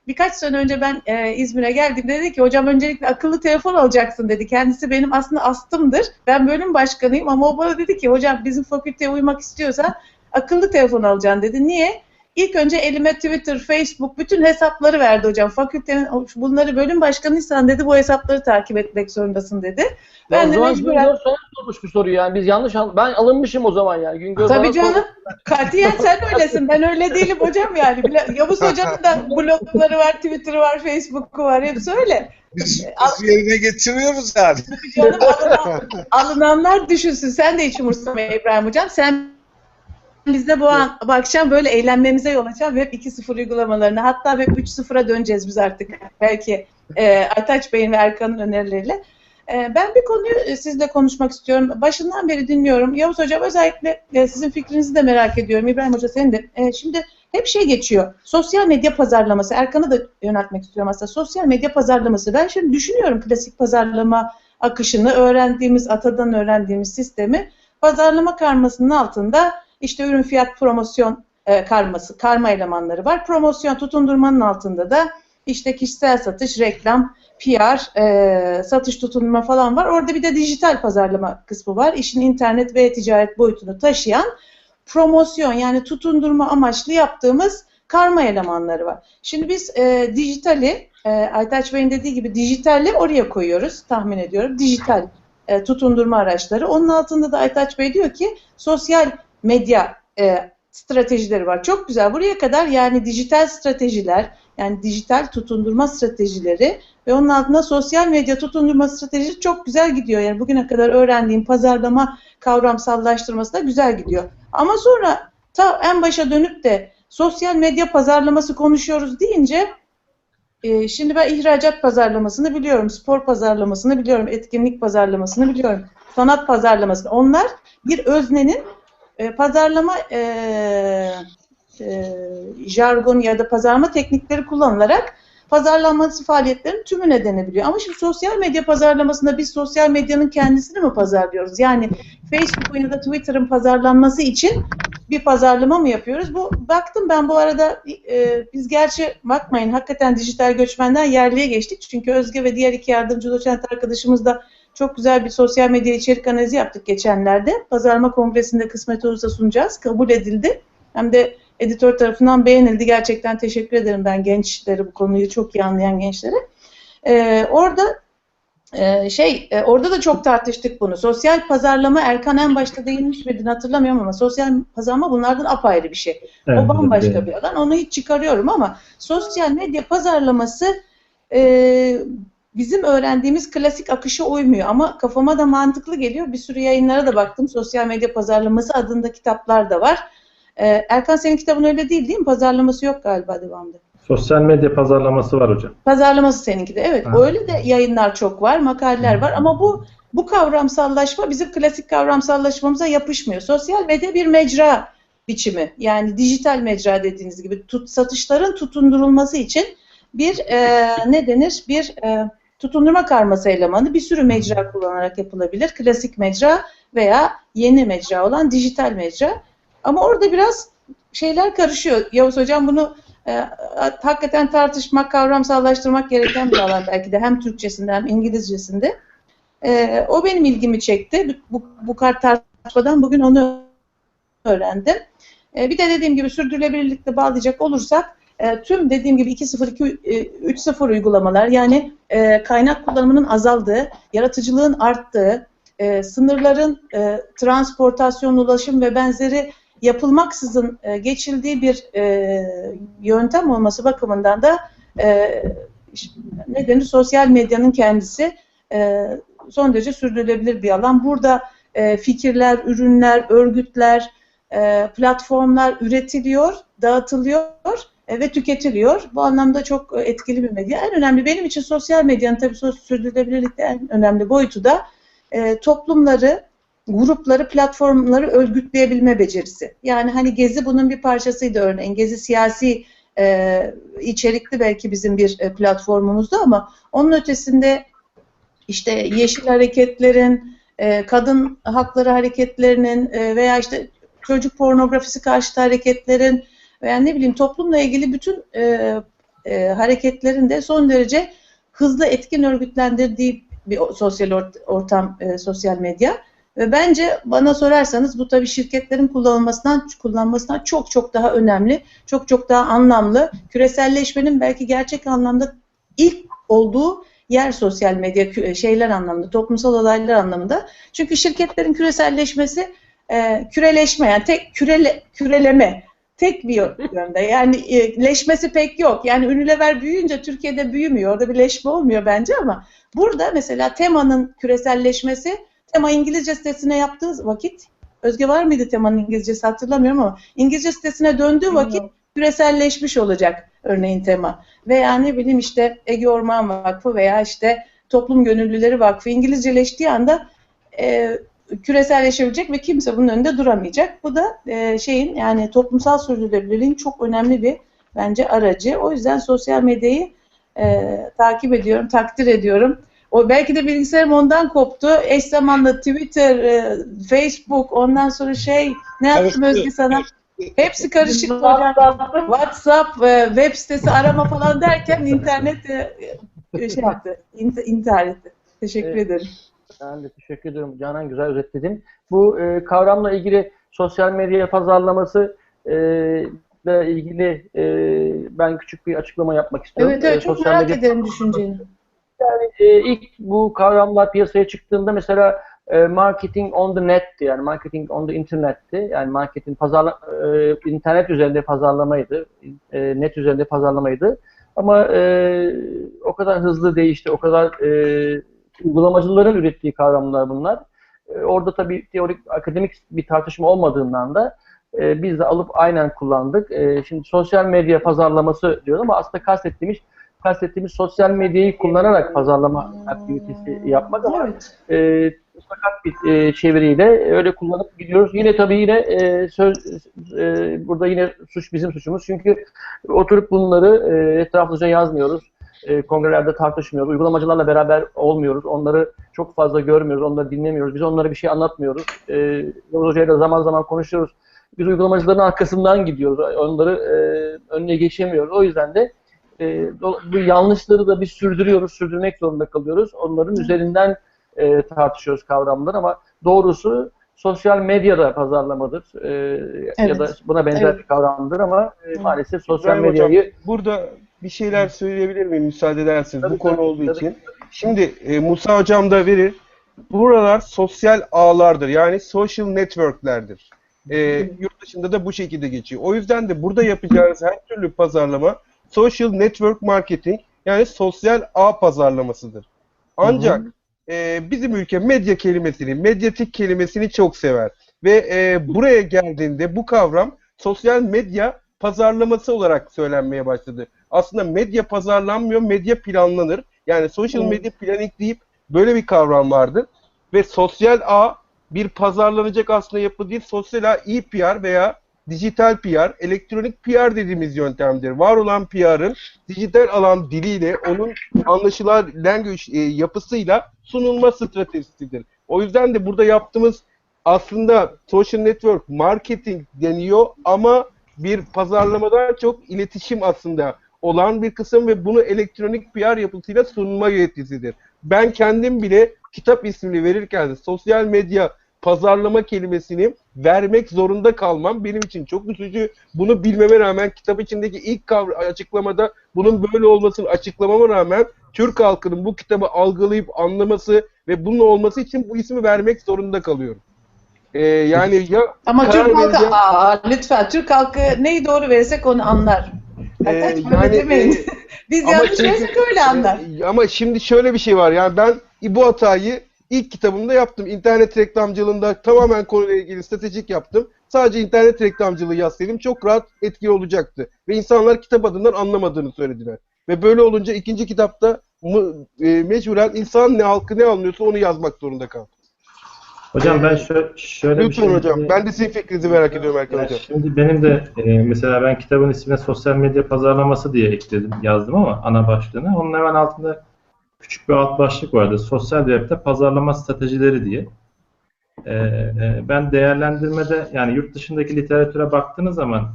birkaç sene önce ben İzmir'e geldiğimde dedi ki hocam öncelikle akıllı telefon alacaksın dedi. Kendisi benim aslında astımdır. Ben bölüm başkanıyım ama o bana dedi ki hocam bizim fakülteye uymak istiyorsan akıllı telefon alacaksın dedi. Niye? İlk önce elime Twitter, Facebook bütün hesapları verdi hocam. Fakültenin bunları bölüm başkanıysan dedi bu hesapları takip etmek zorundasın dedi. Ben de mecburen... Güngör sana sormuş bu soruyu yani. Biz yanlış ben alınmışım o zaman yani. Güngör tabii canım. Katiyen sen öylesin. Ben öyle değilim hocam yani. Yavuz hocanın da blogları var, Twitter'ı var, Facebook'u var. Hepsi öyle. Biz yerine getiriyoruz yani. Canım, alınanlar düşünsün. Sen de hiç umursama İbrahim hocam. Sen bizde bu akşam böyle eğlenmemize yol açan Web 2.0 uygulamalarını hatta Web 3.0'a döneceğiz biz artık. Belki Aytaç Bey'in ve Erkan'ın önerileriyle. Ben bir konuyu sizle konuşmak istiyorum. Başından beri dinliyorum. Yavuz Hocam özellikle sizin fikrinizi de merak ediyorum. İbrahim Hoca senin de. Şimdi hep şey geçiyor. Sosyal medya pazarlaması. Erkan'a da yöneltmek istiyorum aslında. Sosyal medya pazarlaması. Ben şimdi düşünüyorum klasik pazarlama akışını atadan öğrendiğimiz sistemi pazarlama karmasının altında işte ürün fiyat promosyon karma elemanları var. Promosyon tutundurmanın altında da işte kişisel satış, reklam, PR, satış tutundurma falan var. Orada bir de dijital pazarlama kısmı var. İşin internet ve ticaret boyutunu taşıyan promosyon yani tutundurma amaçlı yaptığımız karma elemanları var. Şimdi biz dijitali, Aytaç Bey'in dediği gibi dijitali oraya koyuyoruz tahmin ediyorum. Dijital tutundurma araçları. Onun altında da Aytaç Bey diyor ki sosyal medya stratejileri var. Çok güzel. Buraya kadar yani dijital stratejiler, yani dijital tutundurma stratejileri ve onun altında sosyal medya tutundurma stratejisi çok güzel gidiyor. Yani bugüne kadar öğrendiğim pazarlama kavramsallaştırması da güzel gidiyor. Ama sonra en başa dönüp de sosyal medya pazarlaması konuşuyoruz deyince şimdi ben ihracat pazarlamasını biliyorum, spor pazarlamasını biliyorum, etkinlik pazarlamasını biliyorum, sanat pazarlamasını. Onlar bir öznenin pazarlama jargon ya da pazarlama teknikleri kullanılarak pazarlanması faaliyetlerinin tümüne denebiliyor. Ama şimdi sosyal medya pazarlamasında biz sosyal medyanın kendisini mi pazarlıyoruz? Yani Facebook'un ya da Twitter'ın pazarlanması için bir pazarlama mı yapıyoruz? Baktım ben bu arada biz gerçi bakmayın hakikaten dijital göçmenden yerliye geçtik. Çünkü Özge ve diğer iki yardımcı doçent arkadaşımız da çok güzel bir sosyal medya içerik analizi yaptık geçenlerde. Pazarlama Kongresi'nde kısmet olursa sunacağız. Kabul edildi. Hem de editör tarafından beğenildi. Gerçekten teşekkür ederim ben gençlere, bu konuyu çok iyi anlayan gençlere. Orada da çok tartıştık bunu. Sosyal pazarlama, Erkan en başta değinmiş miydin hatırlamıyorum ama sosyal pazarlama bunlardan apayrı bir şey. Evet, o bambaşka evet. bir alan. Onu hiç çıkarıyorum ama sosyal medya pazarlaması bizim öğrendiğimiz klasik akışa uymuyor ama kafama da mantıklı geliyor. Bir sürü yayınlara da baktım. Sosyal medya pazarlaması adında kitaplar da var. Erkan senin kitabın öyle değil mi? Pazarlaması yok galiba devamında. Sosyal medya pazarlaması var hocam. Pazarlaması seninki de. Evet. Ha. Öyle de yayınlar çok var, makaleler var ama bu kavramsallaşma bizim klasik kavramsallaşmamıza yapışmıyor. Sosyal medya bir mecra biçimi. Yani dijital mecra dediğiniz gibi satışların tutundurulması için bir tutundurma karması elemanı bir sürü mecra kullanarak yapılabilir. Klasik mecra veya yeni mecra olan dijital mecra. Ama orada biraz şeyler karışıyor. Yavuz Hocam bunu hakikaten tartışmak, kavramsallaştırmak gereken bir alan belki de hem Türkçesinde hem İngilizcesinde. O benim ilgimi çekti. Bu kadar tartışmadan bugün onu öğrendim. Bir de dediğim gibi sürdürülebilirlikle bağlayacak olursak tüm dediğim gibi 2.0, 3.0 uygulamalar yani kaynak kullanımının azaldığı, yaratıcılığın arttığı, sınırların transportasyon, ulaşım ve benzeri yapılmaksızın geçildiği bir yöntem olması bakımından da sosyal medyanın kendisi son derece sürdürülebilir bir alan. Burada fikirler, ürünler, örgütler, platformlar üretiliyor, dağıtılıyor ve tüketiliyor. Bu anlamda çok etkili bir medya. En önemli benim için sosyal medyanın tabii sürdürülebilirlikte en önemli boyutu da toplumları, grupları, platformları örgütleyebilme becerisi. Yani hani Gezi bunun bir parçasıydı örneğin. Gezi siyasi içerikli belki bizim bir platformumuzdu ama onun ötesinde işte yeşil hareketlerin, kadın hakları hareketlerinin veya işte çocuk pornografisi karşıtı hareketlerin veya ne bileyim toplumla ilgili bütün hareketlerin de son derece hızlı etkin örgütlendirdiği bir sosyal ortam, sosyal medya. Ve bence bana sorarsanız bu tabii şirketlerin kullanmasından çok çok daha önemli, çok çok daha anlamlı. Küreselleşmenin belki gerçek anlamda ilk olduğu yer sosyal medya şeyler anlamında, toplumsal olaylar anlamında. Çünkü şirketlerin küreselleşmesi küreleşme yani küreleme tek bir yönde. Yani leşmesi pek yok. Yani Unilever büyüyünce Türkiye'de büyümüyor. Orada bir leşme olmuyor bence ama burada mesela Tema'nın küreselleşmesi Tema İngilizce sitesine yaptığı vakit, Özge var mıydı Tema'nın İngilizcesi hatırlamıyorum ama İngilizce sitesine döndüğü vakit küreselleşmiş olacak örneğin Tema. Veya ne bileyim işte Ege Orman Vakfı veya işte Toplum Gönüllüleri Vakfı İngilizceleştiği anda küreselleşebilecek ve kimse bunun önünde duramayacak. Bu da yani toplumsal sürdürülebilirliğin çok önemli bir bence aracı. O yüzden sosyal medyayı takip ediyorum, takdir ediyorum. O belki de bilgisayarım ondan koptu. Eş zamanlı Twitter, Facebook, ondan sonra ne yaptım Özge sana? Hepsi karışık hocam. WhatsApp, web sitesi arama falan derken internet intihar etti. Teşekkür ederim. Ben de teşekkür ederim. Canan güzel özetledin. Bu kavramla ilgili sosyal medya pazarlaması ile ilgili ben küçük bir açıklama yapmak istiyorum. Evet, çok merak ederim düşünceni. Yani ilk bu kavramlar piyasaya çıktığında mesela marketing on the net'ti, yani marketing on the internet'ti. Yani marketing internet üzerinde pazarlamaydı, net üzerinde pazarlamaydı. Ama o kadar hızlı değişti, o kadar uygulamacıların ürettiği kavramlar bunlar. Orada tabii teorik, akademik bir tartışma olmadığından da biz de alıp aynen kullandık. Şimdi sosyal medya pazarlaması diyoruz ama aslında kastettiğimiz sosyal medyayı kullanarak pazarlama aktivitesi yapmak ama fakat bir çeviriyle öyle kullanıp gidiyoruz. Yine tabii burada yine suç bizim suçumuz. Çünkü oturup bunları etraflıca yazmıyoruz. kongrelerde tartışmıyoruz. Uygulamacılarla beraber olmuyoruz. Onları çok fazla görmüyoruz. Onları dinlemiyoruz. Biz onlara bir şey anlatmıyoruz. Yavuz Hoca'yla zaman zaman konuşuyoruz. Biz uygulamacıların arkasından gidiyoruz. Onları önüne geçemiyoruz. O yüzden de bu yanlışları da biz sürdürüyoruz. Sürdürmek zorunda kalıyoruz. Onların üzerinden tartışıyoruz kavramları ama doğrusu sosyal medyada pazarlamadır. Ya da buna benzer bir kavramdır ama maalesef sosyal İbrahim medyayı... Hocam, burada bir şeyler söyleyebilir miyim müsaade ederseniz Tabii, bu konu tabii, olduğu tabii. için. Şimdi Musa Hocam da verir. Buralar sosyal ağlardır. Yani social network'lerdir. Yurt dışında da bu şekilde geçiyor. O yüzden de burada yapacağınız her türlü pazarlama social network marketing yani sosyal ağ pazarlamasıdır. Ancak bizim ülke medya kelimesini, medyatik kelimesini çok sever. Ve buraya geldiğinde bu kavram sosyal medya pazarlaması olarak söylenmeye başladı. Aslında medya pazarlanmıyor, medya planlanır. Yani social media planning deyip böyle bir kavram vardır. Ve sosyal ağ bir pazarlanacak aslında yapı değil. Sosyal ağ e-PR veya dijital PR, elektronik PR dediğimiz yöntemdir. Var olan PR'ın dijital alan diliyle, onun anlaşılan language yapısıyla sunulma stratejisidir. O yüzden de burada yaptığımız aslında social network marketing deniyor ama bir pazarlamadan çok iletişim aslında olan bir kısım ve bunu elektronik PR yapısıyla sunma yetkisidir. Ben kendim bile kitap ismini verirken sosyal medya pazarlama kelimesini vermek zorunda kalmam benim için çok üzücü. Bunu bilmeme rağmen kitap içindeki ilk açıklamada bunun böyle olmasını açıklamama rağmen Türk halkının bu kitabı algılayıp anlaması ve bunun olması için bu ismi vermek zorunda kalıyorum. Yani ya ama Türk halkı lütfen Türk halkı neyi doğru verirsek onu anlar. Biz yanlış verirsek öyle anlar. Ama şimdi şöyle bir şey var. Yani ben bu hatayı ilk kitabımda yaptım. İnternet reklamcılığında tamamen konuyla ilgili stratejik yaptım. Sadece internet reklamcılığı yazsaydım çok rahat etkili olacaktı. Ve insanlar kitap adından anlamadığını söylediler. Ve böyle olunca ikinci kitapta mecburen insan halkı ne anlıyorsa onu yazmak zorunda kaldım. Hocam ben şöyle lütfen bir şey... hocam. Ben de sizin fikrinizi merak ediyorum Erkan Hocam. Şimdi benim de mesela ben kitabın ismine sosyal medya pazarlaması diye ekledim, yazdım ama ana başlığını. Onun hemen altında küçük bir alt başlık vardı. Sosyal web'de pazarlama stratejileri diye. Ben değerlendirmede yani yurt dışındaki literatüre baktığınız zaman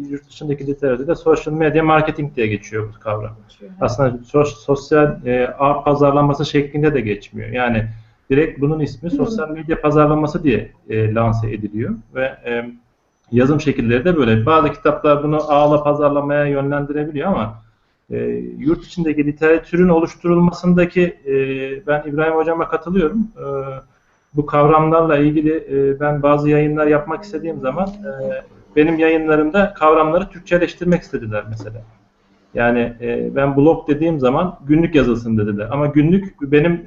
yurt dışındaki literatürde social media marketing diye geçiyor bu kavram. Aslında sosyal ağ pazarlaması şeklinde de geçmiyor. Yani direkt bunun ismi sosyal medya pazarlaması diye lanse ediliyor ve yazım şekilleri de böyle. Bazı kitaplar bunu ağla pazarlamaya yönlendirebiliyor ama yurt içindeki literatürün oluşturulmasındaki ben İbrahim Hocam'a katılıyorum. Bu kavramlarla ilgili ben bazı yayınlar yapmak istediğim zaman benim yayınlarımda kavramları Türkçeleştirmek istediler mesela. Yani ben blog dediğim zaman günlük yazılsın dediler. Ama günlük benim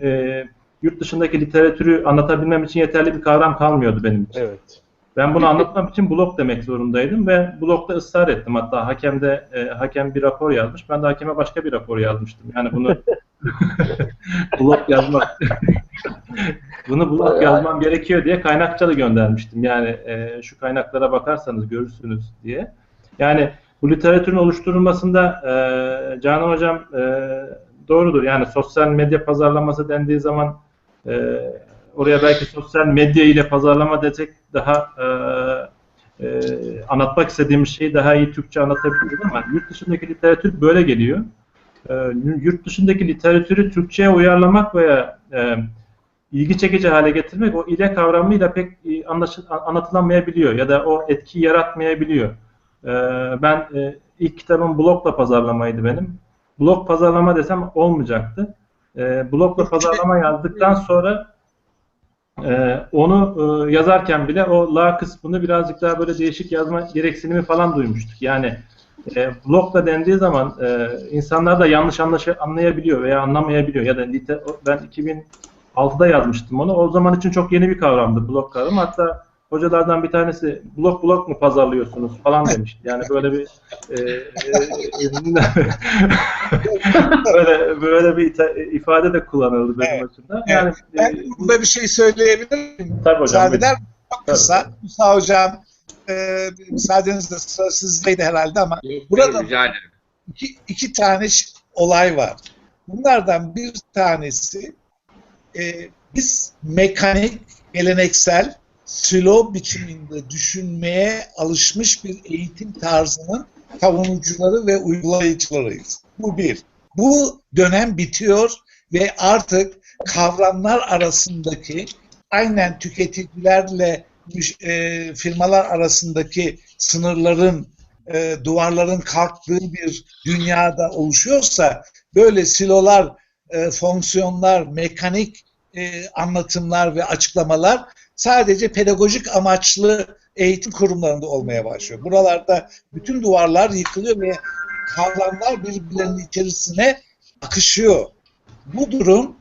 yurt dışındaki literatürü anlatabilmem için yeterli bir kavram kalmıyordu benim için. Evet. Ben bunu anlatmam için blog demek zorundaydım ve blogda ısrar ettim. Hatta hakem bir rapor yazmış. Ben de hakeme başka bir rapor yazmıştım. Yani bunu blog yazmak blog yazmam gerekiyor diye kaynakçalı göndermiştim. Yani şu kaynaklara bakarsanız görürsünüz diye. Yani bu literatürün oluşturulmasında Canan Hocam doğrudur. Yani sosyal medya pazarlaması dendiği zaman oraya belki sosyal medya ile pazarlama desek daha anlatmak istediğimiz şeyi daha iyi Türkçe anlatabiliriz ama yurt dışındaki literatür böyle geliyor. Yurt dışındaki literatürü Türkçe'ye uyarlamak veya ilgi çekici hale getirmek o ile kavramıyla pek anlatılamayabiliyor ya da o etkiyi yaratmayabiliyor. Ben ilk kitabım blogla pazarlamaydı benim. Blog pazarlama desem olmayacaktı. Blogla pazarlama yazdıktan sonra onu yazarken bile o la kısmını birazcık daha böyle değişik yazma gereksinimi falan duymuştuk. Yani blogla dendiği zaman insanlar da yanlış anlayabiliyor veya anlamayabiliyor. Ya da ben 2006'da yazmıştım onu. O zaman için çok yeni bir kavramdı blog kavramı. Hatta hocalardan bir tanesi blog mu pazarlıyorsunuz falan demişti. Yani böyle bir böyle bir ifade de kullanıldı benim açımdan. Yani ben burada bir şey söyleyebilir miyim? Tabii hocam. Çok kısa. Musa Hocam müsaadenizle sıra sizdeydi herhalde ama burada iki tane olay var. Bunlardan bir tanesi biz mekanik, geleneksel, silo biçiminde düşünmeye alışmış bir eğitim tarzının savunucuları ve uygulayıcılarıyız. Bu bir. Bu dönem bitiyor ve artık kavramlar arasındaki aynen tüketicilerle firmalar arasındaki sınırların, duvarların kalktığı bir dünyada oluşuyorsa böyle silolar, fonksiyonlar, mekanik anlatımlar ve açıklamalar sadece pedagojik amaçlı eğitim kurumlarında olmaya başlıyor. Buralarda bütün duvarlar yıkılıyor ve kavramlar birbirlerinin içerisine akışıyor. Bu durum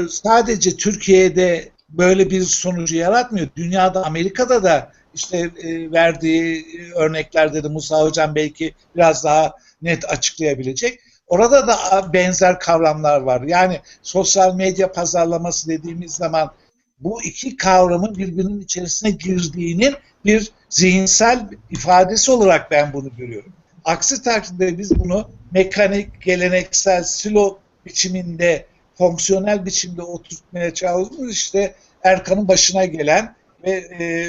sadece Türkiye'de böyle bir sonucu yaratmıyor. Dünyada, Amerika'da da işte verdiği örneklerde de Musa Hocam belki biraz daha net açıklayabilecek. Orada da benzer kavramlar var. Yani sosyal medya pazarlaması dediğimiz zaman bu iki kavramın birbirinin içerisine girdiğinin bir zihinsel ifadesi olarak ben bunu görüyorum. Aksi takdirde biz bunu mekanik, geleneksel, silo biçiminde, fonksiyonel biçimde oturtmaya çalışıyoruz. İşte Erkan'ın başına gelen ve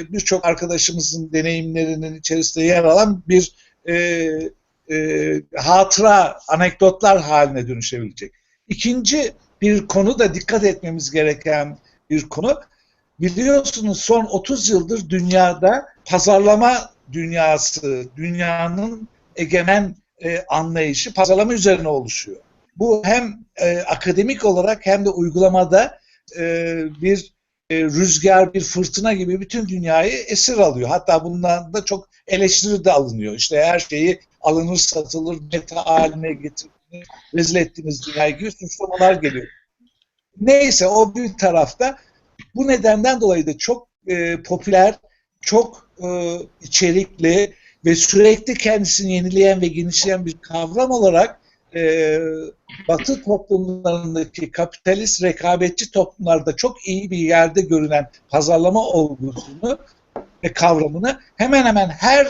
birçok arkadaşımızın deneyimlerinin içerisinde yer alan bir hatıra, anekdotlar haline dönüşebilecek. İkinci bir konu da dikkat etmemiz gereken bir konu. Biliyorsunuz son 30 yıldır dünyada pazarlama dünyası, dünyanın egemen anlayışı pazarlama üzerine oluşuyor. Bu hem akademik olarak hem de uygulamada bir rüzgar, bir fırtına gibi bütün dünyayı esir alıyor. Hatta bundan da çok eleştiri de alınıyor. İşte her şeyi alınır, satılır, meta haline getirir, rezil ettiğiniz dünyayı gibi suçlamalar geliyor. Neyse o bir tarafta. Bu nedenden dolayı da çok popüler, çok içerikli ve sürekli kendisini yenileyen ve genişleyen bir kavram olarak Batı toplumlarındaki kapitalist rekabetçi toplumlarda çok iyi bir yerde görünen pazarlama olgusunu ve kavramını hemen hemen her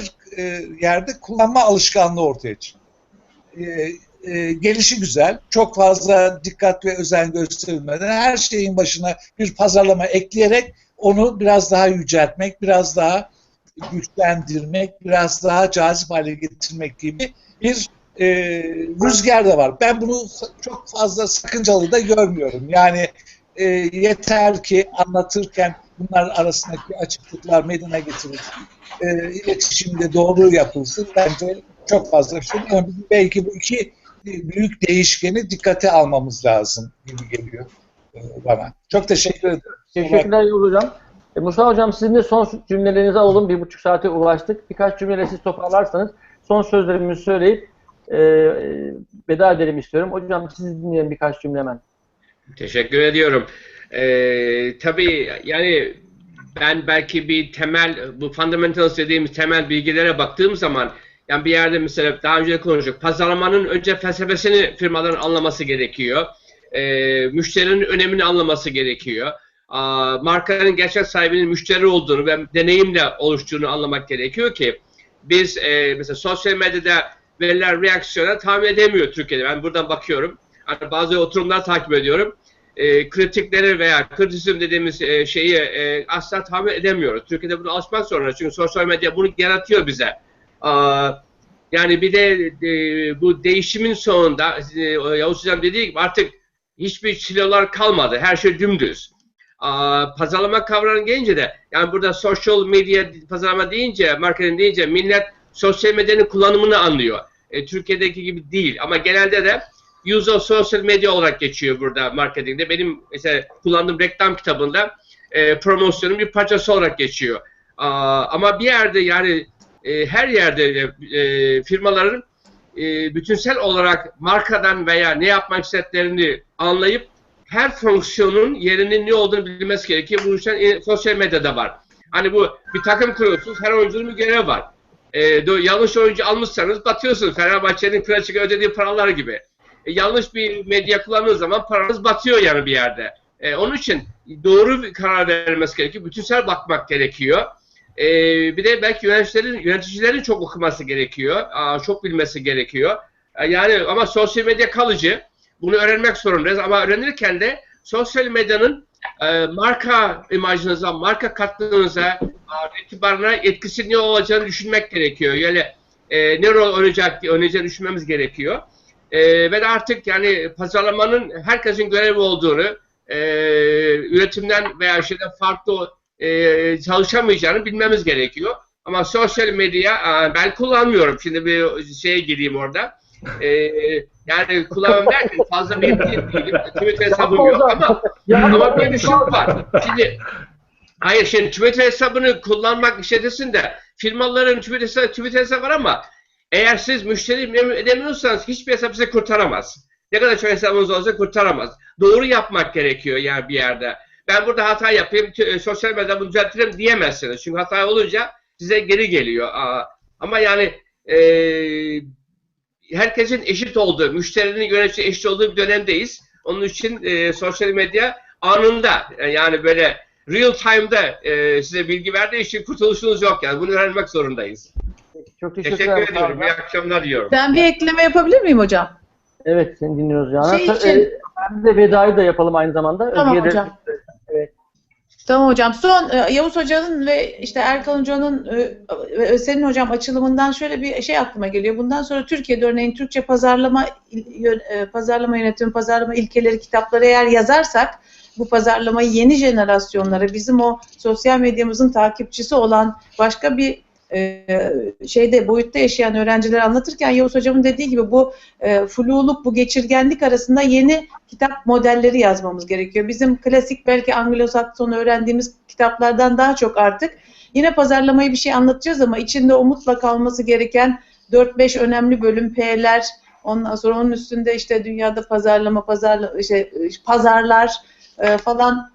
yerde kullanma alışkanlığı ortaya çıkıyor. Gelişi güzel, çok fazla dikkat ve özen gösterilmeden her şeyin başına bir pazarlama ekleyerek onu biraz daha yüceltmek, biraz daha güçlendirmek, biraz daha cazip hale getirmek gibi bir rüzgar da var. Ben bunu çok fazla sakıncalı da görmüyorum. Yani yeter ki anlatırken bunlar arasındaki açıklıklar meydana getirilsin. İletişimde doğru yapılsın. Bence çok fazla bir şey değil. Belki bu iki büyük değişkeni dikkate almamız lazım gibi geliyor bana. Çok teşekkür ederim. Teşekkürler Yavuz Hocam. Musa Hocam sizin de son cümlelerinizi alalım. 1,5 saate ulaştık. Birkaç cümleyle siz toparlarsanız son sözlerimizi söyleyip veda edelim istiyorum. Hocam sizi dinleyelim birkaç cümle hemen. Teşekkür ediyorum. Tabii yani ben belki bir temel, bu fundamentals dediğimiz temel bilgilere baktığım zaman yani bir yerde mesela daha önce konuştuk. Pazarlamanın önce felsefesini firmaların anlaması gerekiyor. Müşterinin önemini anlaması gerekiyor. Markanın gerçek sahibinin müşteri olduğunu ve deneyimle oluştuğunu anlamak gerekiyor ki biz mesela sosyal medyada verilen reaksiyona tahmin edemiyor Türkiye'de. Ben buradan bakıyorum. Yani bazı oturumlar takip ediyorum. Kritikleri veya kritizm dediğimiz şeyi asla tahmin edemiyoruz. Türkiye'de buna alışmak zorunda. Çünkü sosyal medya bunu yaratıyor bize. Yani bir de bu değişimin sonunda Yavuz Hocam dediği gibi artık hiçbir silolar kalmadı. Her şey dümdüz. Pazarlama kavramı gelince de yani burada social media pazarlama deyince, marketing deyince millet sosyal medyanın kullanımını anlıyor. Türkiye'deki gibi değil ama genelde de use of social media olarak geçiyor burada marketingde. Benim mesela kullandığım reklam kitabında promosyonun bir parçası olarak geçiyor. Ama bir yerde yani her yerde firmaların bütünsel olarak markadan veya ne yapmak istediklerini anlayıp her fonksiyonun yerinin ne olduğunu bilmesi gerekiyor. Bu yüzden sosyal medyada var. Hani bu bir takım kuruyorsunuz, her oyuncunun bir görevi var. Yanlış oyuncu almışsanız batıyorsunuz. Fenerbahçe'nin Kreçik'e ödediği paralar gibi. Yanlış bir medya kullandığınız zaman paranız batıyor yani bir yerde. Onun için doğru bir karar verilmesi gerekiyor. Bütünsel bakmak gerekiyor. Bir de belki yöneticilerin çok okuması gerekiyor. Çok bilmesi gerekiyor. Yani ama sosyal medya kalıcı. Bunu öğrenmek zorundayız ama öğrenirken de sosyal medyanın marka imajınıza, marka katkınıza, itibarına etkisi ne olacağını düşünmek gerekiyor. Yani ne rol oynayacağını düşünmemiz gerekiyor. Ve de artık yani pazarlamanın herkesin görevi olduğunu, üretimden veya şeyden farklı çalışamayacağını bilmemiz gerekiyor. Ama sosyal medya ben kullanmıyorum. Şimdi bir şeye gireyim orada. Yani kullanmam derken fazla benim değilim. Twitter hesabım yok ama bir şey var. Şimdi Twitter hesabını kullanmak işletirsin de firmaların Twitter hesabı var ama eğer siz müşteri memnun edemiyorsanız hiçbir hesap sizi kurtaramaz. Ne kadar çok hesabınız olsa kurtaramaz. Doğru yapmak gerekiyor yani bir yerde. Ben burada hata yapayım, sosyal medyada bunu düzeltirim diyemezsiniz. Çünkü hata olunca size geri geliyor. Ama yani herkesin eşit olduğu, müşterinin yönetici eşit olduğu bir dönemdeyiz. Onun için sosyal medya anında yani böyle real time'da size bilgi verdiği için kurtuluşunuz yok yani. Bunu öğrenmek zorundayız. Çok teşekkür ediyorum. İyi akşamlar diyorum. Ben bir ekleme yapabilir miyim hocam? Evet, seni dinliyoruz Canan. Şey için... Ben de vedayı da yapalım aynı zamanda. Tamam Özge'de... hocam. Evet. Tamam hocam. Son Yavuz Hoca'nın ve işte Erkan Hoca'nın senin hocam açılımından şöyle bir şey aklıma geliyor. Bundan sonra Türkiye'de örneğin Türkçe pazarlama yönetimi, pazarlama ilkeleri kitapları eğer yazarsak bu pazarlamayı yeni jenerasyonlara bizim o sosyal medyamızın takipçisi olan başka bir boyutta yaşayan öğrencilere anlatırken Yavuz Hocam'ın dediği gibi bu fluluk, bu geçirgenlik arasında yeni kitap modelleri yazmamız gerekiyor. Bizim klasik belki Anglo-Sakson öğrendiğimiz kitaplardan daha çok artık yine pazarlamayı bir şey anlatacağız ama içinde o mutlaka olması gereken 4-5 önemli bölüm P'ler, ondan sonra onun üstünde işte dünyada pazarlar falan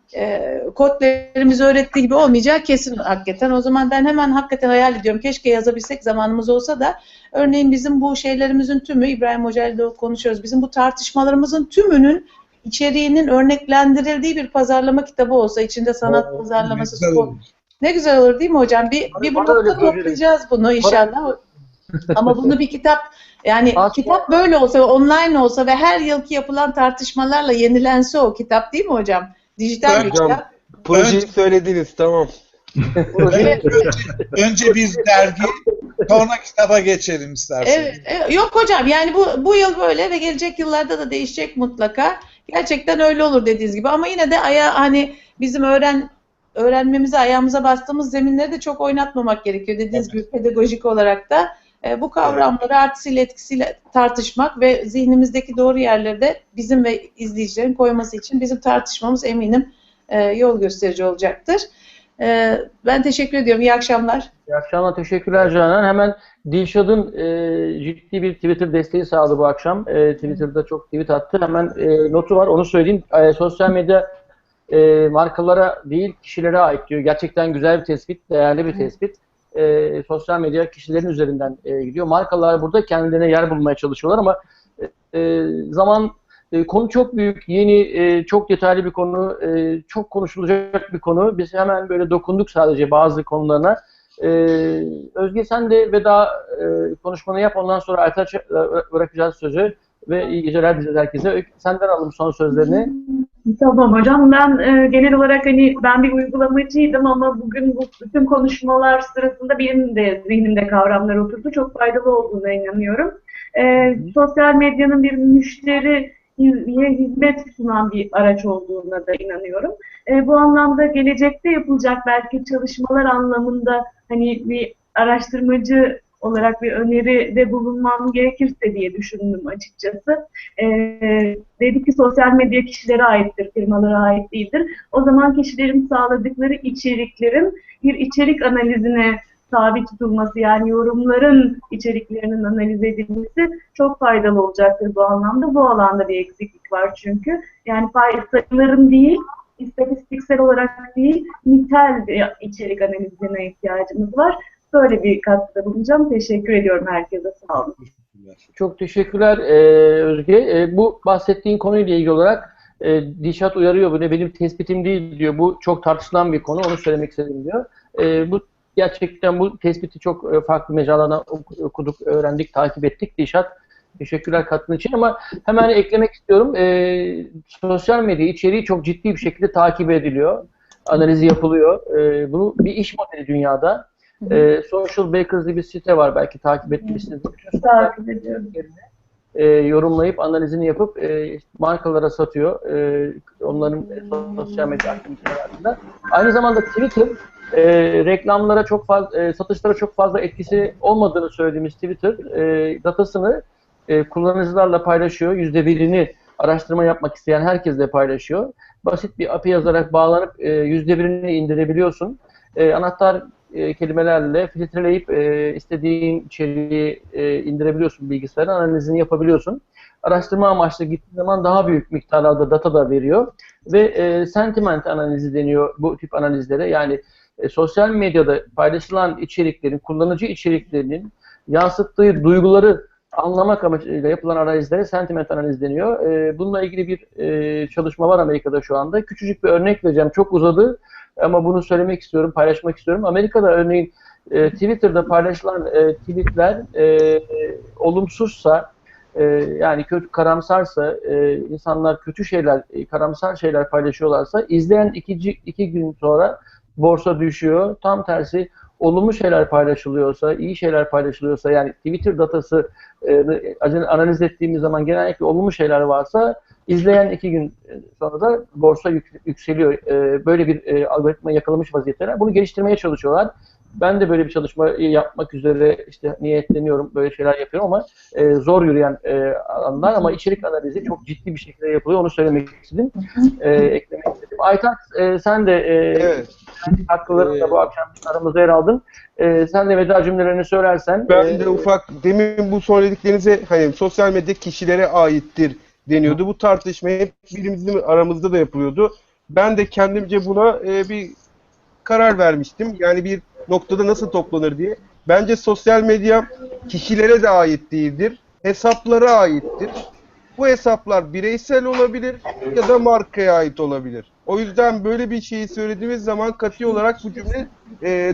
kodlarımız öğrettiği gibi olmayacak kesin hakikaten. O zaman ben hemen hakikaten hayal ediyorum. Keşke yazabilsek zamanımız olsa da örneğin bizim bu şeylerimizin tümü, İbrahim Hoca ile konuşuyoruz. Bizim bu tartışmalarımızın tümünün içeriğinin örneklendirildiği bir pazarlama kitabı olsa içinde sanat pazarlaması, spor. Ne güzel olur değil mi hocam? Bir blokta toplayacağız bunu inşallah. Ama bunu bir kitap yani kitap böyle olsa, online olsa ve her yılki yapılan tartışmalarla yenilense o kitap değil mi hocam? Dijital bir kitap. Projeyi söylediniz, tamam. Önce bir dergi, sonra kitaba geçelim isterseniz. Evet, yok hocam yani bu yıl böyle ve gelecek yıllarda da değişecek mutlaka. Gerçekten öyle olur dediğiniz gibi ama yine de hani bizim öğrenmemize, ayağımıza bastığımız zeminleri de çok oynatmamak gerekiyor. Dediğiniz gibi pedagojik olarak da bu kavramları artısıyla etkisiyle tartışmak ve zihnimizdeki doğru yerleri de bizim ve izleyicilerin koyması için bizim tartışmamız eminim yol gösterici olacaktır. Ben teşekkür ediyorum. İyi akşamlar. İyi akşamlar. Teşekkürler Canan. Hemen Dilşad'ın ciddi bir Twitter desteği sağladı bu akşam. Twitter'da çok tweet attı. Hemen notu var. Onu söyleyeyim. Sosyal medya markalara değil kişilere ait diyor. Gerçekten güzel bir tespit, değerli bir tespit. Sosyal medya kişilerin üzerinden gidiyor. Markalar burada kendilerine yer bulmaya çalışıyorlar ama konu çok büyük, yeni, çok detaylı bir konu, çok konuşulacak bir konu. Biz hemen böyle dokunduk sadece bazı konularına. Özge sen de veda konuşmanı yap, ondan sonra Aytaç'a bırakacağız sözü ve iyi geceler diliyoruz herkese. Senden alalım son sözlerini. Tamam hocam. Ben genel olarak ben bir uygulamacıydım ama bugün bu bütün konuşmalar sırasında benim de zihnimde kavramlar oturdu. Çok faydalı olduğuna inanıyorum. Sosyal medyanın bir müşteriye hizmet sunan bir araç olduğuna da inanıyorum. Bu anlamda gelecekte yapılacak belki çalışmalar anlamında bir araştırmacı olarak bir öneride bulunmam gerekirse diye düşündüm açıkçası. Dedik ki sosyal medya kişilere aittir, firmalara ait değildir. O zaman kişilerin sağladıkları içeriklerin bir içerik analizine tabi tutulması, yani yorumların içeriklerinin analiz edilmesi çok faydalı olacaktır bu anlamda. Bu alanda bir eksiklik var çünkü. Yani sayıların değil, istatistiksel olarak değil, nitel bir içerik analizine ihtiyacımız var. Böyle bir katkıda bulunacağım. Teşekkür ediyorum herkese. Sağ olun. Çok teşekkürler Özge. Bu bahsettiğin konuyla ilgili olarak Dilşat uyarıyor. Bu ne benim tespitim değil diyor. Bu çok tartışılan bir konu. Onu söylemek istedim diyor. Gerçekten bu tespiti çok farklı mecralardan okuduk, öğrendik, takip ettik. Dilşat Teşekkürler katkın için ama hemen eklemek istiyorum. Sosyal medya içeriği çok ciddi bir şekilde takip ediliyor. Analizi yapılıyor. Bu bir iş modeli dünyada. Social Bakers diye bir site var, belki takip etmişsiniz. Takip ediyorum. Yorumlayıp analizini yapıp markalara satıyor. Onların sosyal medya aktivitelerinde. Aynı zamanda Twitter reklamlara çok fazla, satışlara çok fazla etkisi olmadığını söylediğimiz Twitter datasını kullanıcılarla paylaşıyor. %1'ini araştırma yapmak isteyen herkesle paylaşıyor. Basit bir API yazarak bağlanıp %1'ini indirebiliyorsun. Anahtar kelimelerle filtreleyip istediğin içeriği indirebiliyorsun bilgisayara, analizini yapabiliyorsun. Araştırma amaçlı gittiğin zaman daha büyük miktarlarda data da veriyor. Ve sentiment analizi deniyor bu tip analizlere. Yani sosyal medyada paylaşılan içeriklerin, kullanıcı içeriklerinin yansıttığı duyguları anlamak amacıyla yapılan analizlere sentiment analiz deniyor. Bununla ilgili bir çalışma var Amerika'da şu anda. Küçücük bir örnek vereceğim. Çok uzadı ama bunu söylemek istiyorum, paylaşmak istiyorum. Amerika'da örneğin Twitter'da paylaşılan tweetler olumsuzsa, yani kötü, karamsarsa, insanlar kötü şeyler, karamsar şeyler paylaşıyorlarsa, izleyen iki gün sonra borsa düşüyor. Tam tersi, olumlu şeyler paylaşılıyorsa, iyi şeyler paylaşılıyorsa, yani Twitter datası analiz ettiğimiz zaman genellikle olumlu şeyler varsa, izleyen 2 gün sonra da borsa yükseliyor. Böyle bir algoritma yakalamış vaziyetteler. Bunu geliştirmeye çalışıyorlar. Ben de böyle bir çalışma yapmak üzere işte niyetleniyorum, böyle şeyler yapıyorum ama zor yürüyen alanlar, ama içerik analizi çok ciddi bir şekilde yapılıyor. Onu söylemek istedim. Eklemek istedim. Aytaç, sen de Evet. katkılarınla bu akşam aramızda yer aldın. Sen de veda cümlelerini söylersen. Ben de ufak, demin bu söylediklerinize, hani sosyal medya kişilere aittir deniyordu. Bu tartışma hep birimizin aramızda da yapılıyordu. Ben de kendimce buna bir karar vermiştim. Yani bir noktada nasıl toplanır diye. Bence sosyal medya kişilere de ait değildir. Hesaplara aittir. Bu hesaplar bireysel olabilir ya da markaya ait olabilir. O yüzden böyle bir şeyi söylediğimiz zaman katı olarak bu cümle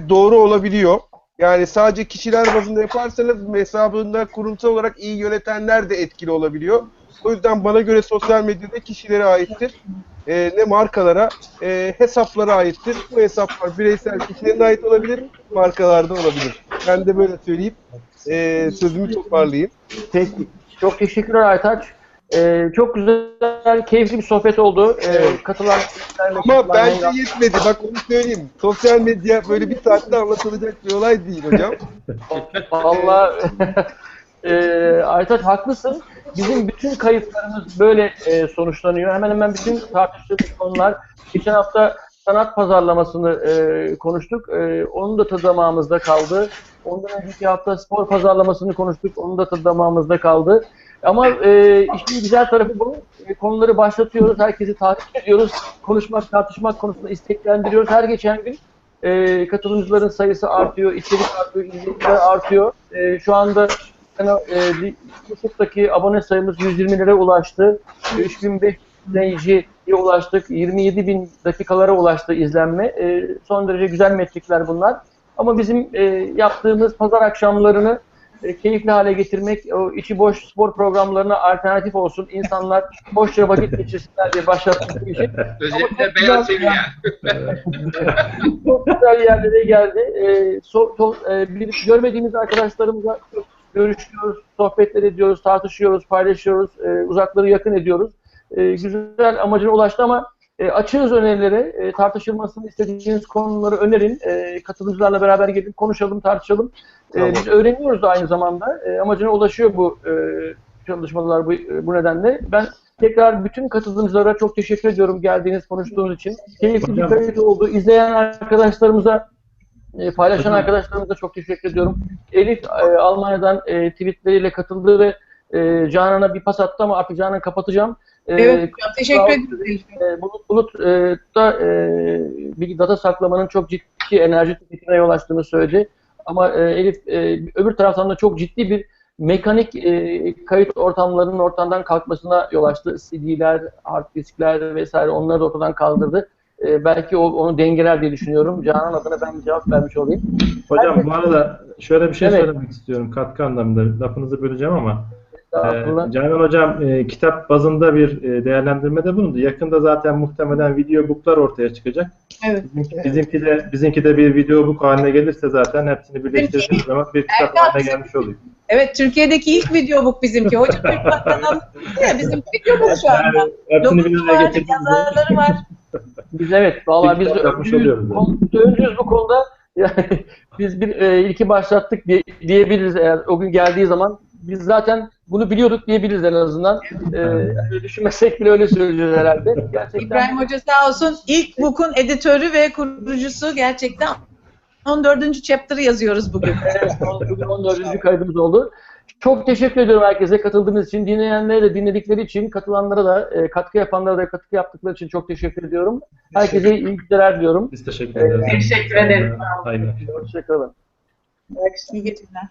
doğru olabiliyor. Yani sadece kişiler bazında yaparsanız hesabında kurumsal olarak iyi yönetenler de etkili olabiliyor. O yüzden bana göre sosyal medyada kişilere aittir. Ne markalara, hesaplara aittir. Bu hesaplar bireysel kişilere ait olabilir, markalarda olabilir. Ben de böyle söyleyip sözümü toparlayayım. Peki. Çok teşekkürler Aytaç. Çok güzel, keyifli bir sohbet oldu. Katılan ama bence yetmedi. Bak onu söyleyeyim. Sosyal medya böyle bir saatte anlatılacak bir olay değil hocam. Vallahi Aytaç haklısın. Bizim bütün kayıtlarımız böyle sonuçlanıyor. Hemen hemen bütün tartıştığımız konular. Geçen hafta sanat pazarlamasını konuştuk. Onun da tadı damağımızda kaldı. Ondan önceki hafta spor pazarlamasını konuştuk. Onun da tadı damağımızda kaldı. Ama işin güzel tarafı bu. Konuları başlatıyoruz. Herkesi takip ediyoruz. Konuşmak, tartışmak konusunda isteklendiriyoruz. Her geçen gün katılımcıların sayısı artıyor. İçerik artıyor. İzleyiciler artıyor. Şu anda YouTube'daki abone sayımız 120'lere ulaştı. 3.500 izleyiciye ulaştık. 27.000 dakikalara ulaştı izlenme. Son derece güzel metrikler bunlar. Ama bizim yaptığımız pazar akşamlarını keyifli hale getirmek, o içi boş spor programlarına alternatif olsun, insanlar boşça vakit geçirsinler diye başlattık bir şey. Özellikle Beyaz TV yani. Çok güzel yerlere geldi. Görmediğimiz arkadaşlarımızla görüşüyoruz, sohbetler ediyoruz, tartışıyoruz, paylaşıyoruz, uzakları yakın ediyoruz. Güzel amacına ulaştı ama açığız önerilere, tartışılmasını istediğiniz konuları önerin, katılımcılarla beraber gelin, konuşalım, tartışalım. Tamam. Biz öğreniyoruz da aynı zamanda, amacına ulaşıyor bu çalışmalar bu nedenle. Ben tekrar bütün katılımcılara çok teşekkür ediyorum geldiğiniz, konuştuğunuz için. Keyifli bir kayıt oldu. İzleyen arkadaşlarımıza, paylaşan arkadaşlarımıza çok teşekkür ediyorum. Elif Almanya'dan tweetleriyle katıldı ve Canan'a bir pas attı ama artık Canan'ı kapatacağım. Evet, teşekkür ederim. Bulut'ta bir data saklamanın çok ciddi enerji tüketimine yol açtığını söyledi. Ama Elif öbür taraftan da çok ciddi bir mekanik kayıt ortamlarının ortadan kalkmasına yol açtı. CD'ler, hard diskler vesaire, onları da ortadan kaldırdı. Belki onu dengeler diye düşünüyorum. Canan adına ben bir cevap vermiş olayım. Hocam bu arada şöyle bir şey söylemek istiyorum katkı anlamında. Lafınızı böleceğim ama Canan Hocam kitap bazında bir değerlendirmede bulundu. Yakında zaten muhtemelen videobooklar ortaya çıkacak. Evet. Bizimki de bir videobook haline gelirse zaten hepsini birleştirdiğimiz zaman bir kitap haline gelmiş oluyor. Evet, Türkiye'deki ilk videobook bizimki. Hocam Türk kanalı ya bizim videobook şu anda. Yani hepsini bir Logosu araya var, getirdiğimiz yazarları var. Biz evet, vallahi biz TikTok yapmış oluyoruz öncüyüz bu konuda. Yani biz bir ilki başlattık diyebiliriz eğer o gün geldiği zaman. Biz zaten bunu biliyorduk diyebiliriz en azından. Yani düşünmesek bile öyle söyleyeceğiz herhalde. Gerçekten. İbrahim Hoca sağ olsun. İlk book'un editörü ve kurucusu gerçekten 14. chapter'ı yazıyoruz bugün. Evet, bugün 14. kaydımız oldu. Çok teşekkür ediyorum herkese katıldığınız için, dinleyenlere de dinledikleri için, katılanlara da, katkı yapanlara da katkı yaptıkları için çok teşekkür ediyorum. Herkese iyi geceler diliyorum. Biz teşekkür ederiz. Teşekkür ederim. Aynen. Hoşçakalın. İyi geceler.